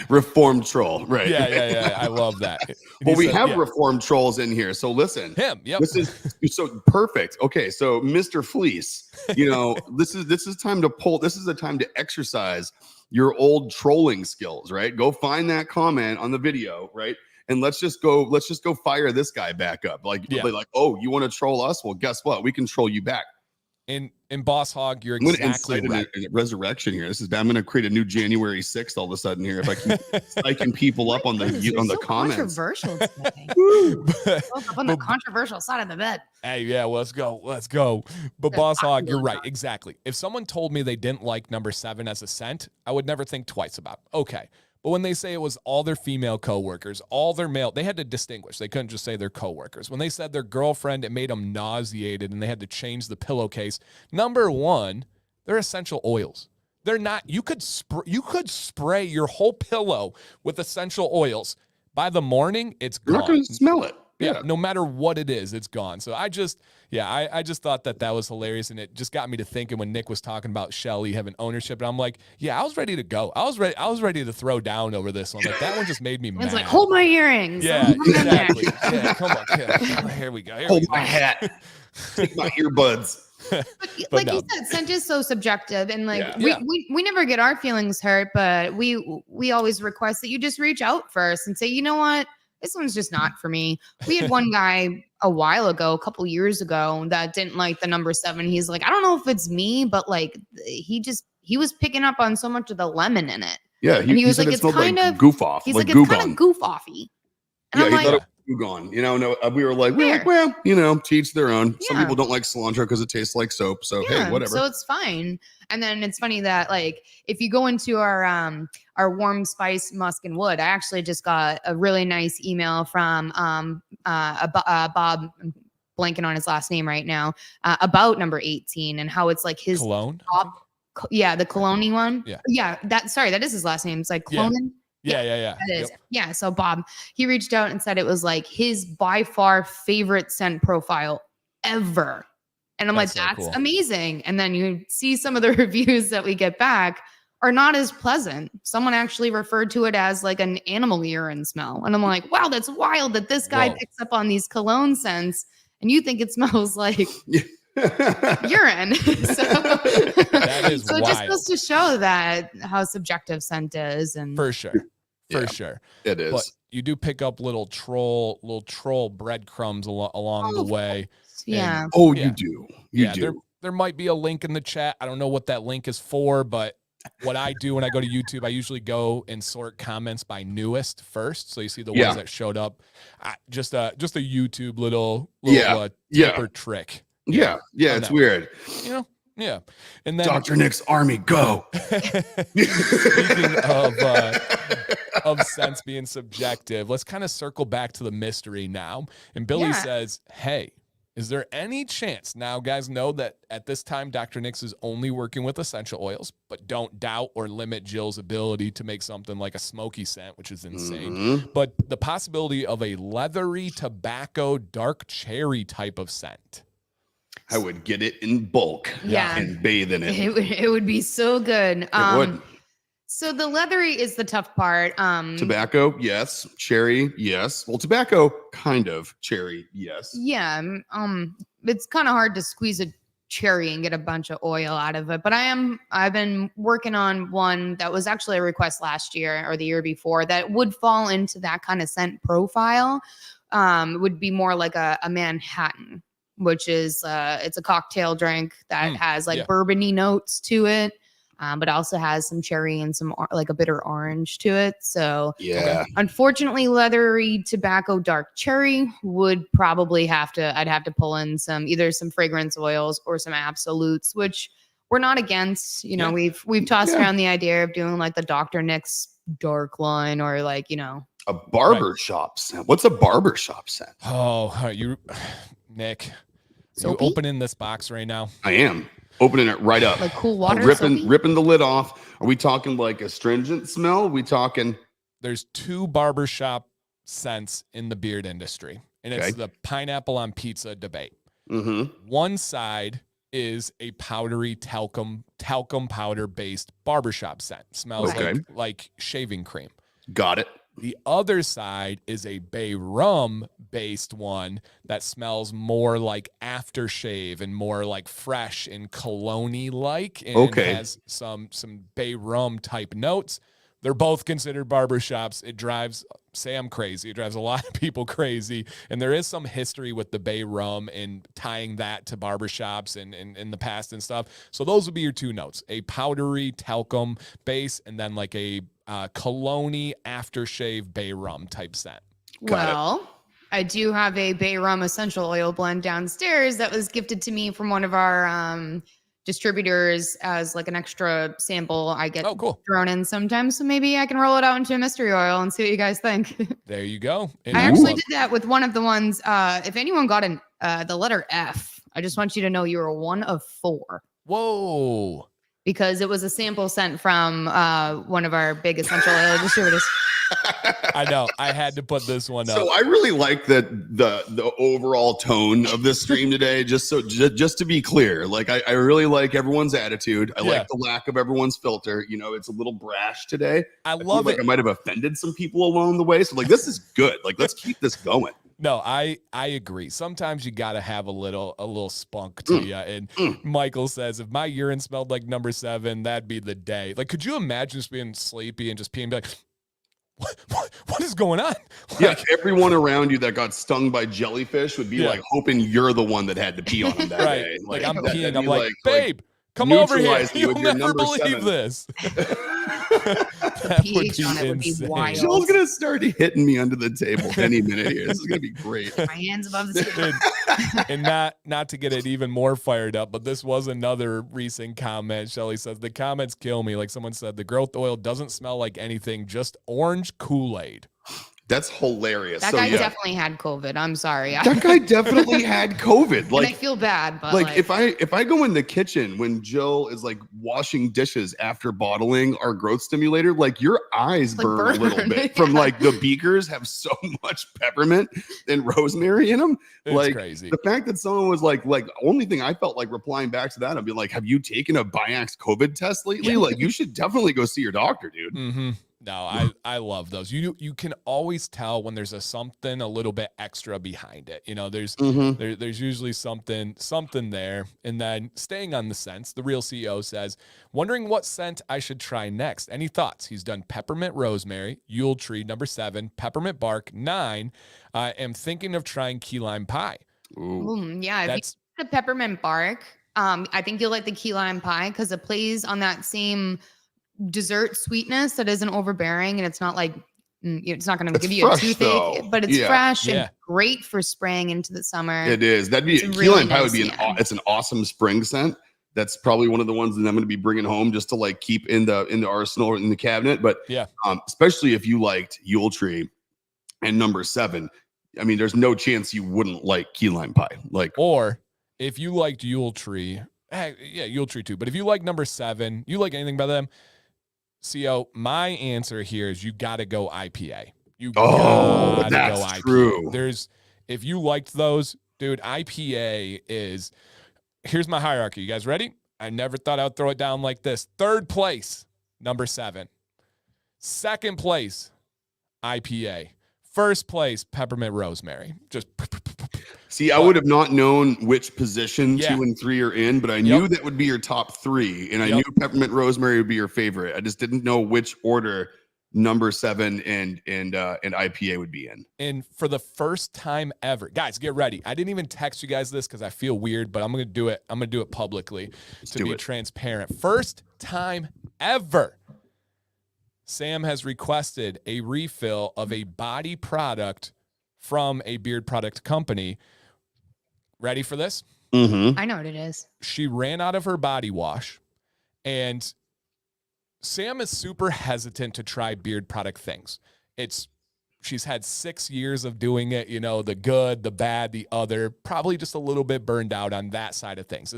reformed troll, right? Yeah. I love that. Well, we have reformed trolls in here. So listen, yep. This is so perfect. Okay, so Mr. Fleece, this is time to pull. This is the time to exercise your old trolling skills, right? Go find that comment on the video, right? And let's just go fire this guy back up. Like, oh, you want to troll us? Well, guess what? We can troll you back. And And Boss Hog, you're exactly right. A resurrection here. I'm going to create a new January 6th all of a sudden here if I keep psyching people up on the comments. Controversial today. Up on the controversial side of the bed. Hey, yeah, let's go. But Boss Hog, you're right. Exactly. If someone told me they didn't like number 7 as a scent, I would never think twice about it. Okay. But when they say it was all their female coworkers, all their male, they had to distinguish. They couldn't just say their coworkers. When they said their girlfriend, it made them nauseated and they had to change the pillowcase. Number 1, they're essential oils. They're not, you could spray your whole pillow with essential oils. By the morning, it's gone. You're not going to smell it. Yeah, no matter what it is, it's gone. So I just thought that was hilarious, and it just got me to thinking when Nick was talking about Shelly having ownership, and I'm like, yeah, I was ready to go. I was ready to throw down over this one. Like that one just made me mad. It's like, hold my earrings. Yeah, exactly. Yeah, come on, kid. Here we go. Hold my hat. Take my earbuds. But like no. You said, scent is so subjective, and like we never get our feelings hurt, but we always request that you just reach out first and say, you know what? This one's just not for me. We had one guy a while ago, a couple years ago, that didn't like the number 7. He's like, I don't know if it's me, but like he was picking up on so much of the lemon in it. Yeah, he was like, it's kind of goof off. He's like, it's kind of goof offy. And I'm he like, thought it was gone. You know, no, we were like, well, you know, to each their own. Some people don't like cilantro because it tastes like soap. So hey, whatever. So it's fine. And then it's funny that like if you go into our warm spice musk and wood, I actually just got a really nice email from Bob, I'm blanking on his last name right now, about number 18 and how it's like his cologne. The cologne one. Yeah. That is his last name. It's like cologne. Yeah. That is. Yep. Yeah. So Bob, he reached out and said it was like his by far favorite scent profile ever. And I'm like, that's cool. Amazing. And then you see some of the reviews that we get back are not as pleasant. Someone actually referred to it as like an animal urine smell. And I'm like, wow, that's wild that this guy picks up on these cologne scents and you think it smells like urine. That is so it just goes to show that how subjective scent is. And for sure. It is. But you do pick up little troll breadcrumbs along the way. Yeah. And, you do. You do. There might be a link in the chat. I don't know what that link is for, but what I do when I go to YouTube, I usually go and sort comments by newest first. So you see the ones that showed up. Just a YouTube little tip or trick. Yeah. It's weird. You know? Yeah. And then Dr. Nick's Army, go. Speaking of scents being subjective, let's kind of circle back to the mystery now. And Billy says, hey, is there any chance now, guys know that at this time, Dr. Nick's is only working with essential oils, but don't doubt or limit Jill's ability to make something like a smoky scent, which is insane. But the possibility of a leathery tobacco dark cherry type of scent. I would get it in bulk and bathe in it. It would be so good. It would. So the leathery is the tough part. Tobacco, yes. Cherry, yes. Well, tobacco, kind of. Cherry, yes. Yeah. It's kind of hard to squeeze a cherry and get a bunch of oil out of it. But I've been working on one that was actually a request last year or the year before that would fall into that kind of scent profile. It would be more like a Manhattan, which is it's a cocktail drink that has like bourbony notes to it. But also has some cherry and some like a bitter orange to it. So unfortunately, leathery tobacco dark cherry would probably I'd have to pull in either some fragrance oils or some absolutes, which we're not against. You know, we've tossed around the idea of doing like the Dr. Nick's dark line or like, you know, a barbershop scent. What's a barbershop scent? Oh, Nick, you opening this box right now? I am. Opening it right up. Like cool water. Ripping the lid off. Are we talking like astringent smell? Are we talking? There's 2 barbershop scents in the beard industry. And it's the pineapple on pizza debate. One side is a powdery talcum powder based barbershop scent. Smells like shaving cream. Got it. The other side is a bay rum based one that smells more like aftershave and more like fresh and cologne-y like, and has some bay rum type notes. They're both considered barbershops. It drives Sam crazy. It drives a lot of people crazy. And there is some history with the bay rum and tying that to barbershops and in the past and stuff. So those would be your 2 notes, a powdery talcum base and then like a cologne aftershave bay rum type scent. Well, I do have a bay rum essential oil blend downstairs that was gifted to me from one of our distributors as like an extra sample. I get thrown in sometimes, so maybe I can roll it out into a mystery oil and see what you guys think. There you go. I actually did that with one of the ones. If anyone got the letter F, I just want you to know you were 1 of 4. Whoa. Because it was a sample sent from one of our big essential oil distributors. I know. I had to put this one up. So I really like the overall tone of this stream today. Just to be clear, like I really like everyone's attitude. I like the lack of everyone's filter. You know, it's a little brash today. I love it. Like I might have offended some people along the way. So like this is good. Like let's keep this going. No, I agree. Sometimes you got to have a little spunk to you. And Michael says, if my urine smelled like number 7, that'd be the day. Like, could you imagine just being sleepy and just peeing and be like, what is going on? Like, everyone around you that got stung by jellyfish would be like hoping you're the one that had to pee on them that day. Like I'm peeing. I'm like, babe, come over here. You'll never believe this. That pH on it would be wild. Joel's going to start hitting me under the table any minute here. This is going to be great. My hands above the table. And not to get it even more fired up, but this was another recent comment. Shelly says, the comments kill me. Like someone said, the growth oil doesn't smell like anything, just orange Kool-Aid. That's hilarious. That guy definitely had COVID. I'm sorry. That guy definitely had COVID. Like, and I feel bad, but like if I go in the kitchen when Jill is like washing dishes after bottling our growth stimulator, like your eyes burn a little bit from like the beakers have so much peppermint and rosemary in them. It's like crazy. The fact that someone was like only thing I felt like replying back to that, I'd be like, have you taken a Biax COVID test lately? Like you should definitely go see your doctor, dude. Mm-hmm. No, I love those. You can always tell when there's something a little bit extra behind it. You know, there's usually something there. And then staying on the scents, the real CEO says, wondering what scent I should try next. Any thoughts? He's done peppermint rosemary, Yule tree, number 7, peppermint bark, 9. I am thinking of trying key lime pie. Ooh. Yeah, if you the peppermint bark, I think you'll like the key lime pie because it plays on that same dessert sweetness that isn't overbearing, and it's not like it's not going to give you a toothache, but it's fresh and great for spraying into the summer. It is. That'd be key lime pie would be it's an awesome spring scent. That's probably one of the ones that I'm going to be bringing home just to like keep in the arsenal or in the cabinet. But especially if you liked Yule tree and number 7, I mean, there's no chance you wouldn't like key lime pie. Like, or if you liked Yule tree, Yule tree too. But if you like number 7, you like anything by them. CO, my answer here is you got to go IPA. You gotta go IPA. True. If you liked those, dude, IPA is, here's my hierarchy. You guys ready? I never thought I'd throw it down like this. 3rd place, number 7. 2nd place, IPA. 1st place, peppermint rosemary. Just see, I would have not known which position 2 and 3 are in, but I knew that would be your top 3, and I knew peppermint rosemary would be your favorite. I just didn't know which order number 7 and IPA would be in. And for the first time ever, guys, get ready. I didn't even text you guys this because I feel weird, but I'm gonna do it. I'm gonna do it publicly to be transparent. First time ever, Sam has requested a refill of a body product from a beard product company. Ready for this? I know what it is. She ran out of her body wash, and Sam is super hesitant to try beard product things. She's had 6 years of doing it, you know, the good, the bad, the other, probably just a little bit burned out on that side of things.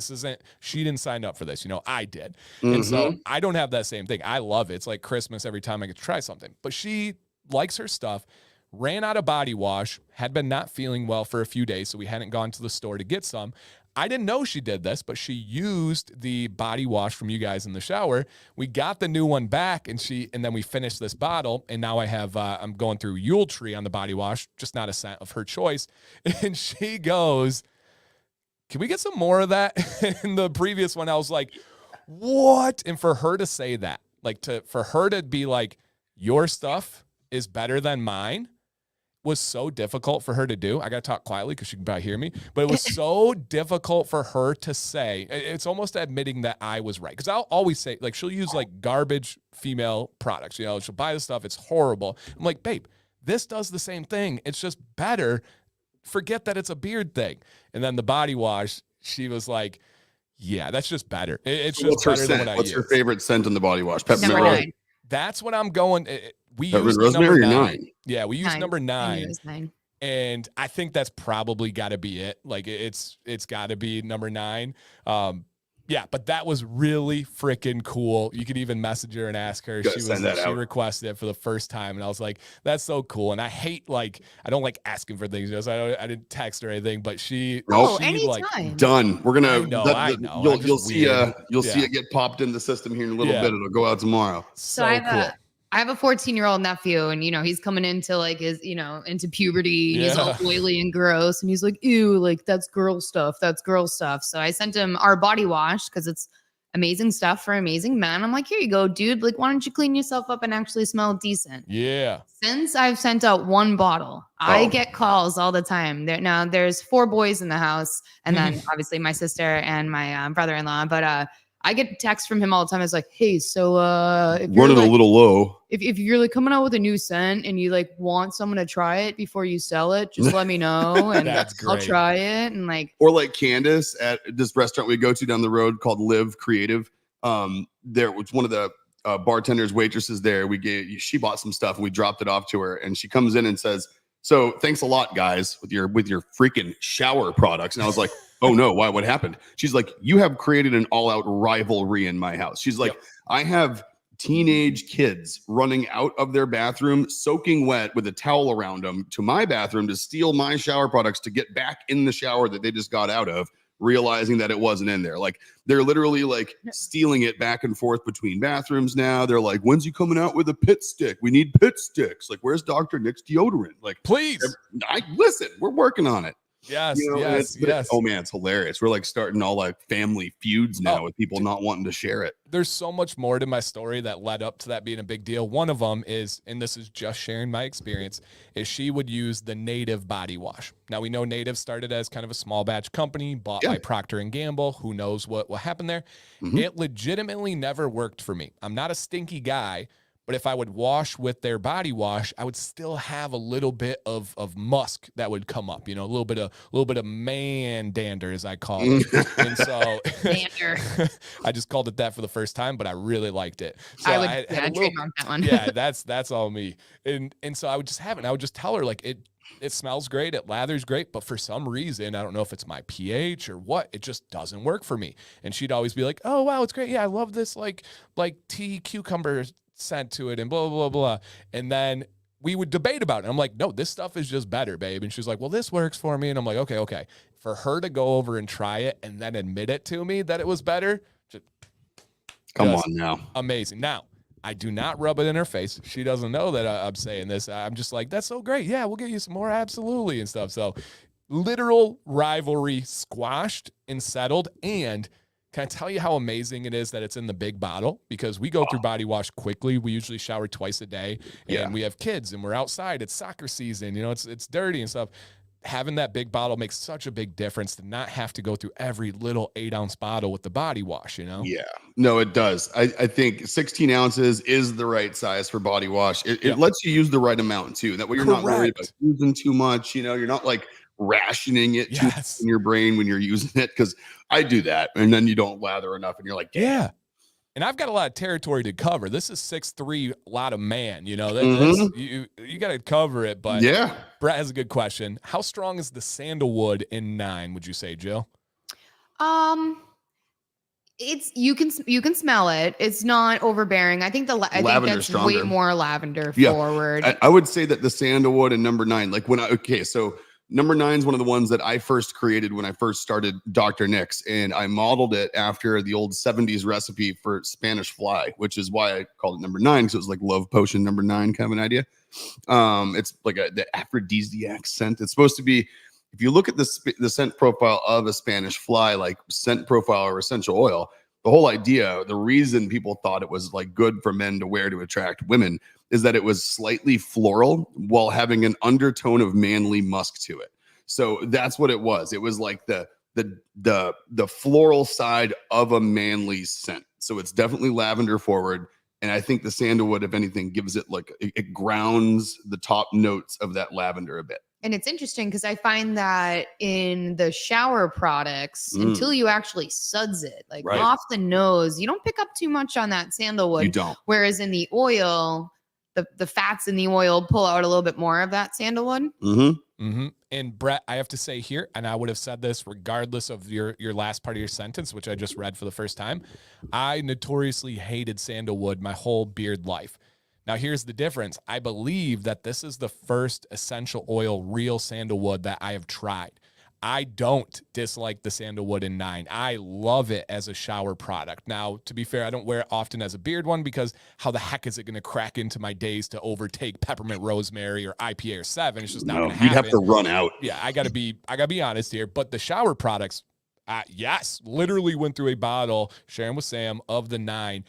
She didn't sign up for this, you know, I did. And so I don't have that same thing. I love it. It's like Christmas every time I get to try something, but she likes her stuff. Ran out of body wash, had been not feeling well for a few days, so we hadn't gone to the store to get some. I didn't know she did this, but she used the body wash from you guys in the shower. We got the new one back, and then we finished this bottle, and now I have, I'm going through Yule tree on the body wash, just not a scent of her choice. And she goes, can we get some more of that? In the previous one, I was like, what? And for her to say that, for her to be like, your stuff is better than mine was so difficult for her to do. I got to talk quietly because she can probably hear me, but it was so difficult for her to say. It's almost admitting that I was right. Because I'll always say, like, she'll use like garbage female products. You know, she'll buy the stuff. It's horrible. I'm like, babe, this does the same thing. It's just better. Forget that it's a beard thing. And then the body wash, she was like, yeah, that's just better. It's just better than what I use. What's your favorite scent in the body wash? Number 9. That's what I'm going. We use rosemary number or 9. Yeah, we use 9. number 9. 9. And I think that's probably got to be it. Like it's got to be number 9. Yeah, but that was really freaking cool. You could even message her and ask her. She requested it for the first time, and I was like, "That's so cool." And I don't like asking for things. So I didn't text her anything, but anytime. Like, done. We're gonna. I know. You'll see it get popped in the system here in a little bit. It'll go out tomorrow. So I have a 14-year-old nephew, and he's coming into like his into puberty, and he's all oily and gross, and he's like, ew, like that's girl stuff. So I sent him our body wash because it's amazing stuff for amazing men. I'm like, here you go, dude. Like, why don't you clean yourself up and actually smell decent? Yeah. Since I've sent out one bottle, I get calls all the time. Now there's 4 boys in the house, and then obviously my sister and my brother-in-law, but I get texts from him all the time. It's like, hey, so if you're running a little low. If you're like coming out with a new scent and you like want someone to try it before you sell it, just let me know and I'll try it. And like, or like Candace at this restaurant we go to down the road called Live Creative. There was one of the bartenders, waitresses there. She bought some stuff and we dropped it off to her, and she comes in and says, "So thanks a lot, guys, with your freaking shower products." And I was like, "Oh no, why? What happened?" She's like, "You have created an all-out rivalry in my house." She's like, "I have teenage kids running out of their bathroom, soaking wet with a towel around them, to my bathroom to steal my shower products to get back in the shower that they just got out of, realizing that it wasn't in there." Like, they're literally like stealing it back and forth between bathrooms now. They're like, "When's he coming out with a pit stick? We need pit sticks. Like, where's Dr. Nick's deodorant? Like, please." Listen, we're working on it. Yes. Oh man, it's hilarious. We're like starting all like family feuds now with people not wanting to share it. There's so much more to my story that led up to that being a big deal. One of them is, and this is just sharing my experience, is she would use the Native body wash. Now we know Native started as kind of a small batch company bought by Procter & Gamble. Who knows what happened there? It legitimately never worked for me. I'm not a stinky guy, but if I would wash with their body wash, I would still have a little bit of musk that would come up, a little bit of man dander, as I call it. And so dander. I just called it that for the first time, but I really liked it. So I had trademark that one. Yeah, that's all me. And so I would just have it. And I would just tell her, like, it smells great, it lathers great, but for some reason, I don't know if it's my pH or what, it just doesn't work for me. And she'd always be like, "Oh wow, it's great. Yeah, I love this like tea cucumber scent to it," and blah, blah, blah. And then we would debate about it. I'm like, "No, this stuff is just better, babe." And she's like, "Well, this works for me." And I'm like, okay. For her to go over and try it and then admit it to me that it was better, come on now. Amazing. Now, I do not rub it in her face. She doesn't know that I'm saying this. I'm just like, "That's so great. Yeah, we'll get you some more." Absolutely. And stuff. So literal rivalry squashed and settled. And can I tell you how amazing it is that it's in the big bottle? Because we go through body wash quickly. We usually shower twice a day, and we have kids, and we're outside. It's soccer season. It's dirty and stuff. Having that big bottle makes such a big difference to not have to go through every little 8-ounce bottle with the body wash, Yeah, no, it does. I think 16 ounces is the right size for body wash. It lets you use the right amount too. That way you're not worried about using too much. You're not like rationing it in your brain when you're using it, because I do that, and then you don't lather enough and you're like, "Yeah." And I've got a lot of territory to cover. This is 6'3", a lot of man, you got to cover it. But Brett has a good question. How strong is the sandalwood in 9, would you say, Jill? It's you can smell it. It's not overbearing. I think I think that's stronger. Way more lavender forward. I would say that the sandalwood and number 9, like so number 9 is one of the ones that I first created when I first started Dr. Nick's, and I modeled it after the old 70s recipe for Spanish fly, which is why I called it number 9, because it was like love potion number 9 kind of an idea. It's like the aphrodisiac scent. It's supposed to be, if you look at the scent profile of a Spanish fly, like scent profile or essential oil, the whole idea, the reason people thought it was like good for men to wear to attract women is that it was slightly floral while having an undertone of manly musk to it. So that's what it was. It was like the floral side of a manly scent. So it's definitely lavender forward. And I think the sandalwood, if anything, gives it like it grounds the top notes of that lavender a bit. And it's interesting because I find that in the shower products, until you actually suds it, like off the nose, you don't pick up too much on that sandalwood. You don't. Whereas in the oil, the fats in the oil pull out a little bit more of that sandalwood. And Brett, I have to say here, and I would have said this regardless of your last part of your sentence, which I just read for the first time, I notoriously hated sandalwood my whole beard life. Now, here's the difference. I believe that this is the first essential oil, real sandalwood that I have tried. I don't dislike the sandalwood in 9. I love it as a shower product. Now, to be fair, I don't wear it often as a beard one because how the heck is it going to crack into my days to overtake peppermint rosemary or IPA or 7? It's just not going to happen. You'd have to run out. Yeah, I gotta be honest here. But the shower products, yes, literally went through a bottle, sharing with Sam, of the 9.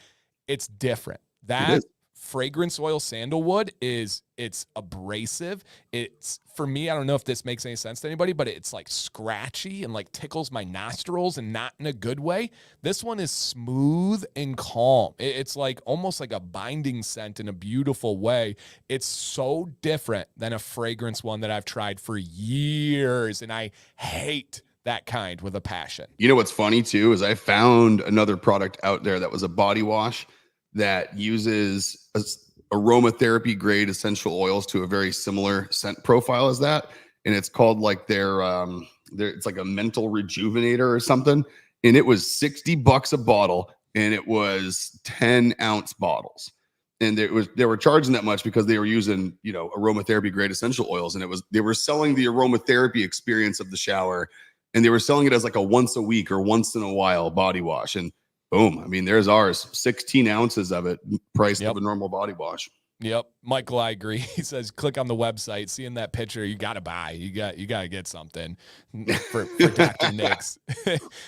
It's different. That fragrance oil sandalwood it's abrasive. It's, for me, I don't know if this makes any sense to anybody, but it's like scratchy and like tickles my nostrils and not in a good way. This one is smooth and calm. It's like almost like a binding scent in a beautiful way. It's so different than a fragrance one that I've tried for years, and I hate that kind with a passion. You know what's funny too is I found another product out there that was a body wash that uses aromatherapy grade essential oils to a very similar scent profile as that. And it's called like their it's like a mental rejuvenator or something. And it was $60 a bottle, and it was 10-ounce bottles. And they were charging that much because they were using, aromatherapy grade essential oils. And they were selling the aromatherapy experience of the shower, and they were selling it as like a once a week or once in a while body wash. And boom. I mean, there's ours, 16 ounces of it, priced of a normal body wash. Yep. Michael, I agree. He says, click on the website, seeing that picture, you got to buy, you got to get something for Dr. Nick's.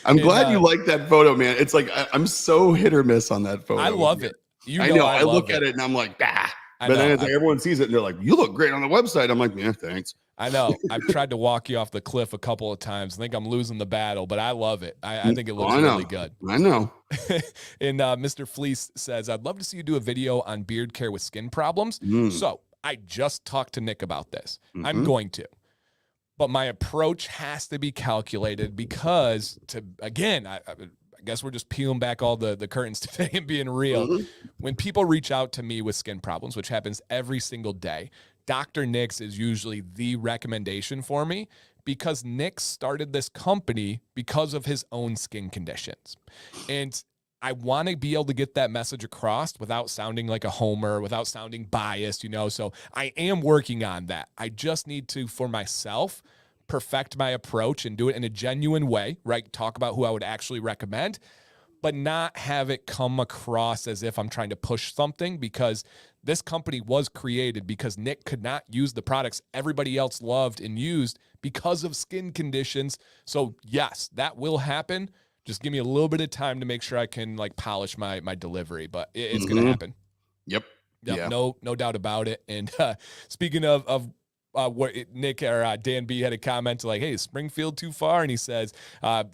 I'm glad you like that photo, man. It's like, I'm so hit or miss on that photo. I love it. I know. I look at it and I'm like, bah. But then it's like everyone sees it and they're like, you look great on the website. I'm like, yeah, thanks. I know. I've tried to walk you off the cliff a couple of times. I think I'm losing the battle, but I love it. I think it looks really good. I know. And Mr. Fleece says, I'd love to see you do a video on beard care with skin problems. So I just talked to Nick about this. I'm going to. But my approach has to be calculated because, I guess we're just peeling back all the curtains today and being real. When people reach out to me with skin problems, which happens every single day, Dr. Nick's is usually the recommendation for me because Nick started this company because of his own skin conditions. And I want to be able to get that message across without sounding like a homer, without sounding biased, so I am working on that. I just need to, for myself, perfect my approach and do it in a genuine way, right? Talk about who I would actually recommend, but not have it come across as if I'm trying to push something, because this company was created because Nick could not use the products everybody else loved and used because of skin conditions. So yes, that will happen. Just give me a little bit of time to make sure I can polish my delivery, but it's going to happen. Yep. Yeah. No doubt about it. And speaking of what Nick or Dan B had a comment like, hey, is Springfield too far? And he says,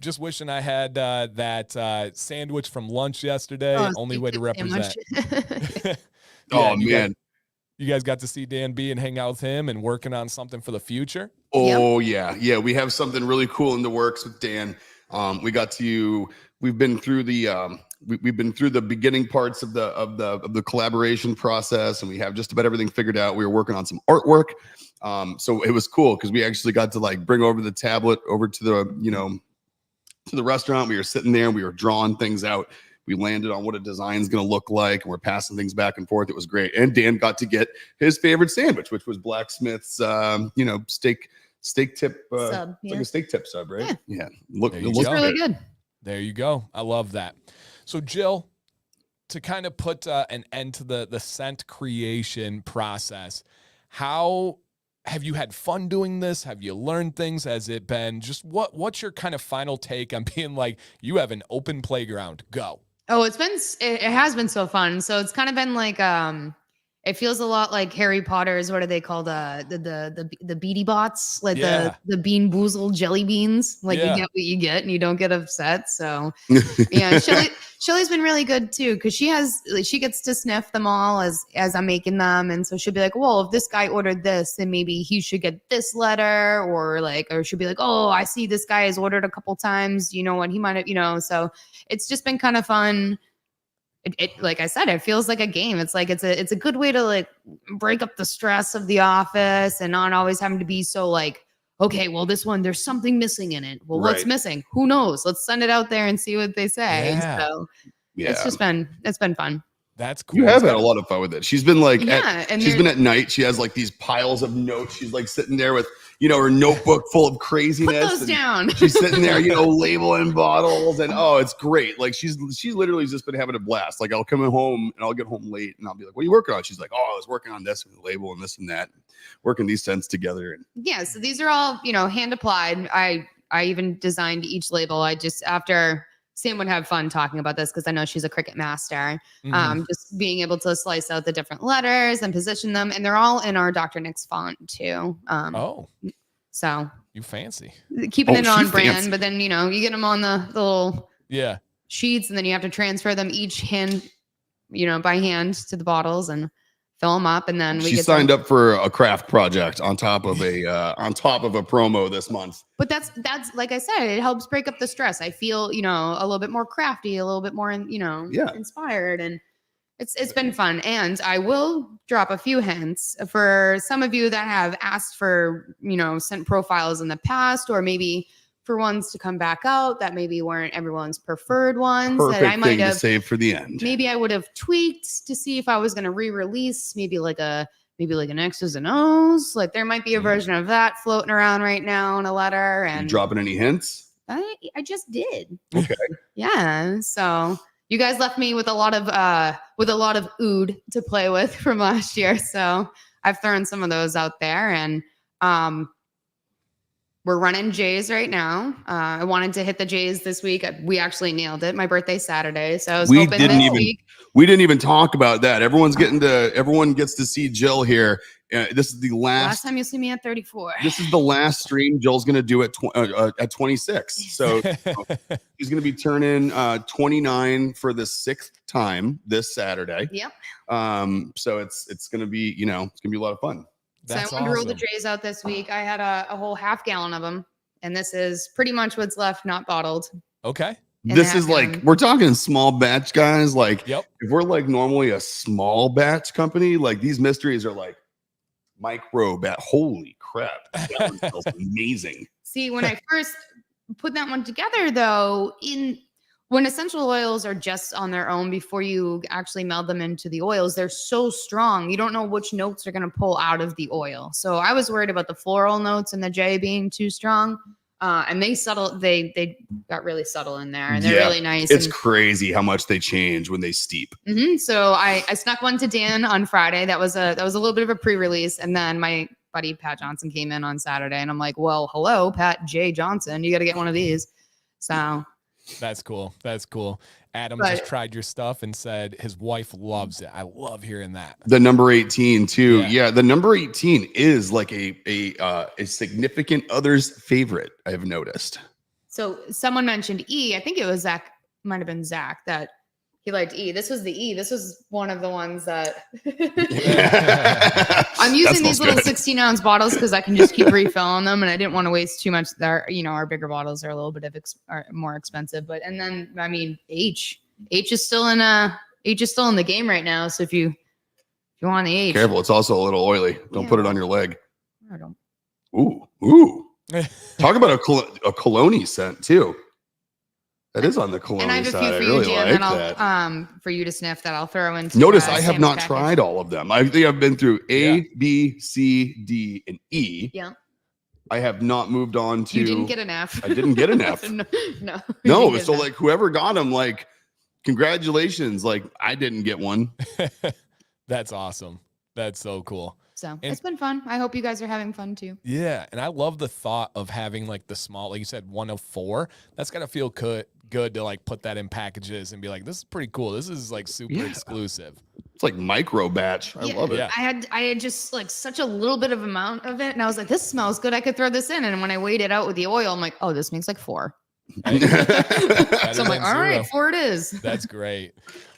just wishing I had that sandwich from lunch yesterday. Only way to represent. Man. You guys got to see Dan B and hang out with him and working on something for the future? Oh, yeah. Yeah, we have something really cool in the works with Dan. We've been through the beginning parts of the collaboration process, and we have just about everything figured out. We were working on some artwork. So it was cool because we actually got to bring over the tablet over to the restaurant. We were sitting there and we were drawing things out. We landed on what a design is going to look like, and we're passing things back and forth. It was great. And Dan got to get his favorite sandwich, which was Blacksmith's, steak tip sub. It's like a steak tip sub, right? Yeah. It looks really good. There you go. I love that. So Jill, to kind of put an end to the scent creation process, how have you had fun doing this? Have you learned things? Has it been just what's your kind of final take on being like, you have an open playground, go? Oh, it has been so fun. So it's kind of been like, It feels a lot like Harry Potter's. What are they called? The Beady Bots, like the Bean Boozled jelly beans. Like you get what you get, and you don't get upset. So yeah, Shelly's been really good too, because she gets to sniff them all as I'm making them, and so she'll be like, well, if this guy ordered this, then maybe he should get this letter, or she'll be like, oh, I see this guy has ordered a couple times. You know what? He might have, So it's just been kind of fun. It like I said, it feels like a game. It's like it's a good way to like break up the stress of the office and not always having to be so like, okay, well, this one, there's something missing in it. Well, what's missing? Who knows? Let's send it out there and see what they say. Yeah. So it's been fun. That's cool. You have had a lot of fun with it. She's been like, she's been at night. She has like these piles of notes. She's like sitting there with, her notebook full of craziness. Put those down. She's sitting there, labeling bottles, and it's great. Like she's literally just been having a blast. Like I'll come home and I'll get home late and I'll be like, "What are you working on?" She's like, "Oh, I was working on this and the label and this and that, working these scents together." And yeah, so these are all hand applied. I even designed each label. I just after Sam would have fun talking about this because I know she's a Cricut master. Just being able to slice out the different letters and position them, and they're all in our Dr. Nick's font too. So you fancy keeping it on brand, fancy. But then you get them on the little sheets, and then you have to transfer them each hand, by hand to the bottles and fill them up, and then she signed up for a craft project on top of a promo this month. But that's like I said, it helps break up the stress. I feel a little bit more crafty, a little bit more inspired, and it's been fun. And I will drop a few hints for some of you that have asked for scent profiles in the past, or maybe for ones to come back out that maybe weren't everyone's preferred ones. Perfect that I might thing have to save for the end. Maybe I would have tweaked to see if I was going to re-release maybe like an X's and O's. Like there might be a version of that floating around right now in a letter. And you dropping any hints? I just did. Okay. Yeah. So you guys left me with a lot of oud to play with from last year. So I've thrown some of those out there, and we're running J's right now. I wanted to hit the J's this week. We actually nailed it. My birthday's Saturday, so I was hoping this week. We didn't even talk about that. Everyone gets to see Jill here. This is the last time you see me at 34. This is the last stream Jill's going to do at 26. So she's going to be turning 29 for the 6th time this Saturday. Yep. So it's going to be it's going to be a lot of fun. That's so I wanted to roll the J's out this week. I had a whole half gallon of them, and this is pretty much what's left, not bottled. Okay. This is like, we're talking small batch, guys. Like, if we're like normally a small batch company, like these mysteries are like micro batch. Holy crap. That one smells amazing. See, when I first put that one together, though, when essential oils are just on their own before you actually meld them into the oils, they're so strong. You don't know which notes are going to pull out of the oil. So I was worried about the floral notes and the J being too strong. And they got really subtle in there, and they're really nice. It's crazy how much they change when they steep. So I snuck one to Dan on Friday. That was a little bit of a pre-release. And then my buddy Pat Johnson came in on Saturday, and I'm like, well, hello, Pat J. Johnson. You got to get one of these. So that's cool. That's cool. Adam just tried your stuff and said his wife loves it. I love hearing that. The number 18 too. Yeah, the number 18 is like a significant other's favorite, I've noticed. So someone mentioned E. I think it was Zach. Might have been Zach that he liked E. This was the E. This was one of the ones that I'm using these little 16-ounce bottles because I can just keep refilling them, and I didn't want to waste too much there. Our bigger bottles are a little bit are more expensive, but and then I mean H is still in the game right now. So if you want the H, careful, it's also a little oily. Don't put it on your leg. I don't. Ooh. Talk about a cologne scent too. That is on the cologne and I have a few side. for you, Jim, and for you to sniff that I'll throw into. Notice I have not tried all of them. I think I've been through A, B, C, D, and E. Yeah. I have not moved on to. You didn't get an F. I didn't get an F. No. So like whoever got them, like congratulations. Like I didn't get one. That's awesome. That's so cool. So it's been fun. I hope you guys are having fun too. Yeah. And I love the thought of having like the small, like you said, 104. That's got to feel good to like put that in packages and be like, this is pretty cool. This is like super exclusive. It's like micro batch. I love it. Yeah. I had just like such a little bit of amount of it. And I was like, this smells good. I could throw this in. And when I weighed it out with the oil, I'm like, oh, this makes like 4. So I'm like, all right, 4 it is. That's great.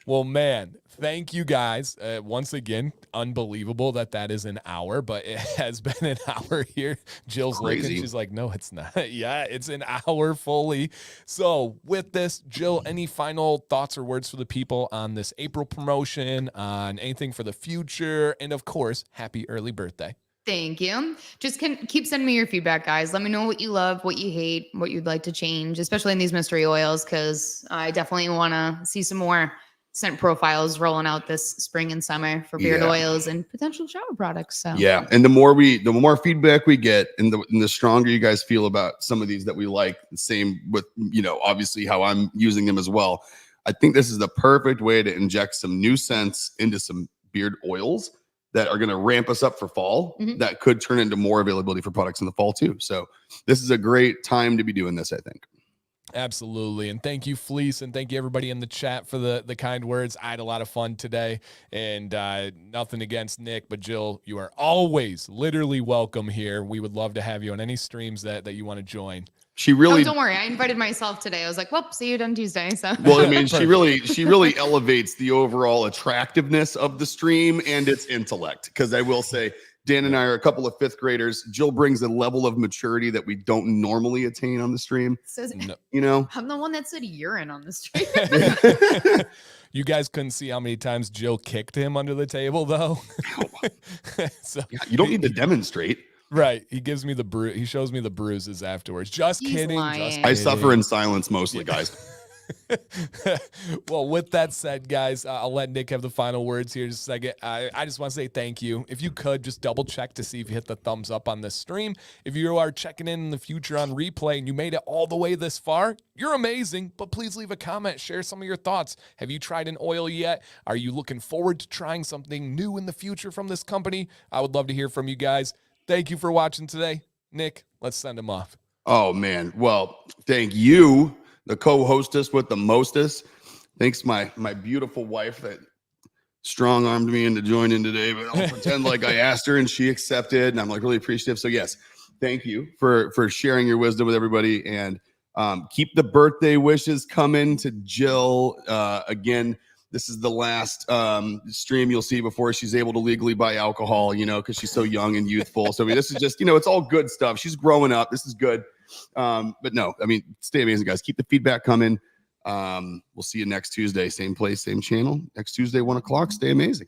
Well, man, thank you guys. Once again, unbelievable that is an hour, but it has been an hour here. Jill's looking. She's like, no, it's not. Yeah, it's an hour fully. So with this, Jill, any final thoughts or words for the people on this April promotion, on anything for the future? And of course, happy early birthday. Thank you. Just keep sending me your feedback, guys. Let me know what you love, what you hate, what you'd like to change, especially in these mystery oils, because I definitely want to see some more scent profiles rolling out this spring and summer for beard oils and potential shower products. So yeah, and the more feedback we get, and the stronger you guys feel about some of these that we like, the same with obviously how I'm using them as well. I think this is the perfect way to inject some new scents into some beard oils that are going to ramp us up for fall. That could turn into more availability for products in the fall too. So this is a great time to be doing this, I think. Absolutely. And thank you, Fleece, and thank you everybody in the chat for the kind words. I had a lot of fun today, and nothing against Nick, but Jill, you are always literally welcome here. We would love to have you on any streams that you want to join. She really don't worry. I invited myself today. I was like, well, see you on Tuesday. So well, I mean, she really elevates the overall attractiveness of the stream and its intellect. Because I will say, Dan and I are a couple of 5th graders. Jill brings a level of maturity that we don't normally attain on the stream. So, I'm the one that said urine on the stream. You guys couldn't see how many times Jill kicked him under the table, though. So you don't need to demonstrate. Right. He gives me he shows me the bruises afterwards. Just kidding. I suffer in silence mostly, guys. Well, with that said, guys, I'll let Nick have the final words here in just a second. I just want to say thank you. If you could, just double check to see if you hit the thumbs up on this stream. If you are checking in the future on replay and you made it all the way this far, you're amazing. But please leave a comment. Share some of your thoughts. Have you tried an oil yet? Are you looking forward to trying something new in the future from this company? I would love to hear from you guys. Thank you for watching today. Nick, let's send him off. Oh, man. Well, thank you, the co-hostess with the mostest. Thanks my beautiful wife that strong-armed me into joining today, but I'll pretend like I asked her and she accepted, and I'm like really appreciative. So yes, thank you for sharing your wisdom with everybody, and keep the birthday wishes coming to Jill. Again, this is the last stream you'll see before she's able to legally buy alcohol, because she's so young and youthful. So I mean, this is just, it's all good stuff. She's growing up. This is good. But no, I mean, stay amazing, guys. Keep the feedback coming. We'll see you next Tuesday. Same place, same channel. Next Tuesday, 1 o'clock. Stay amazing.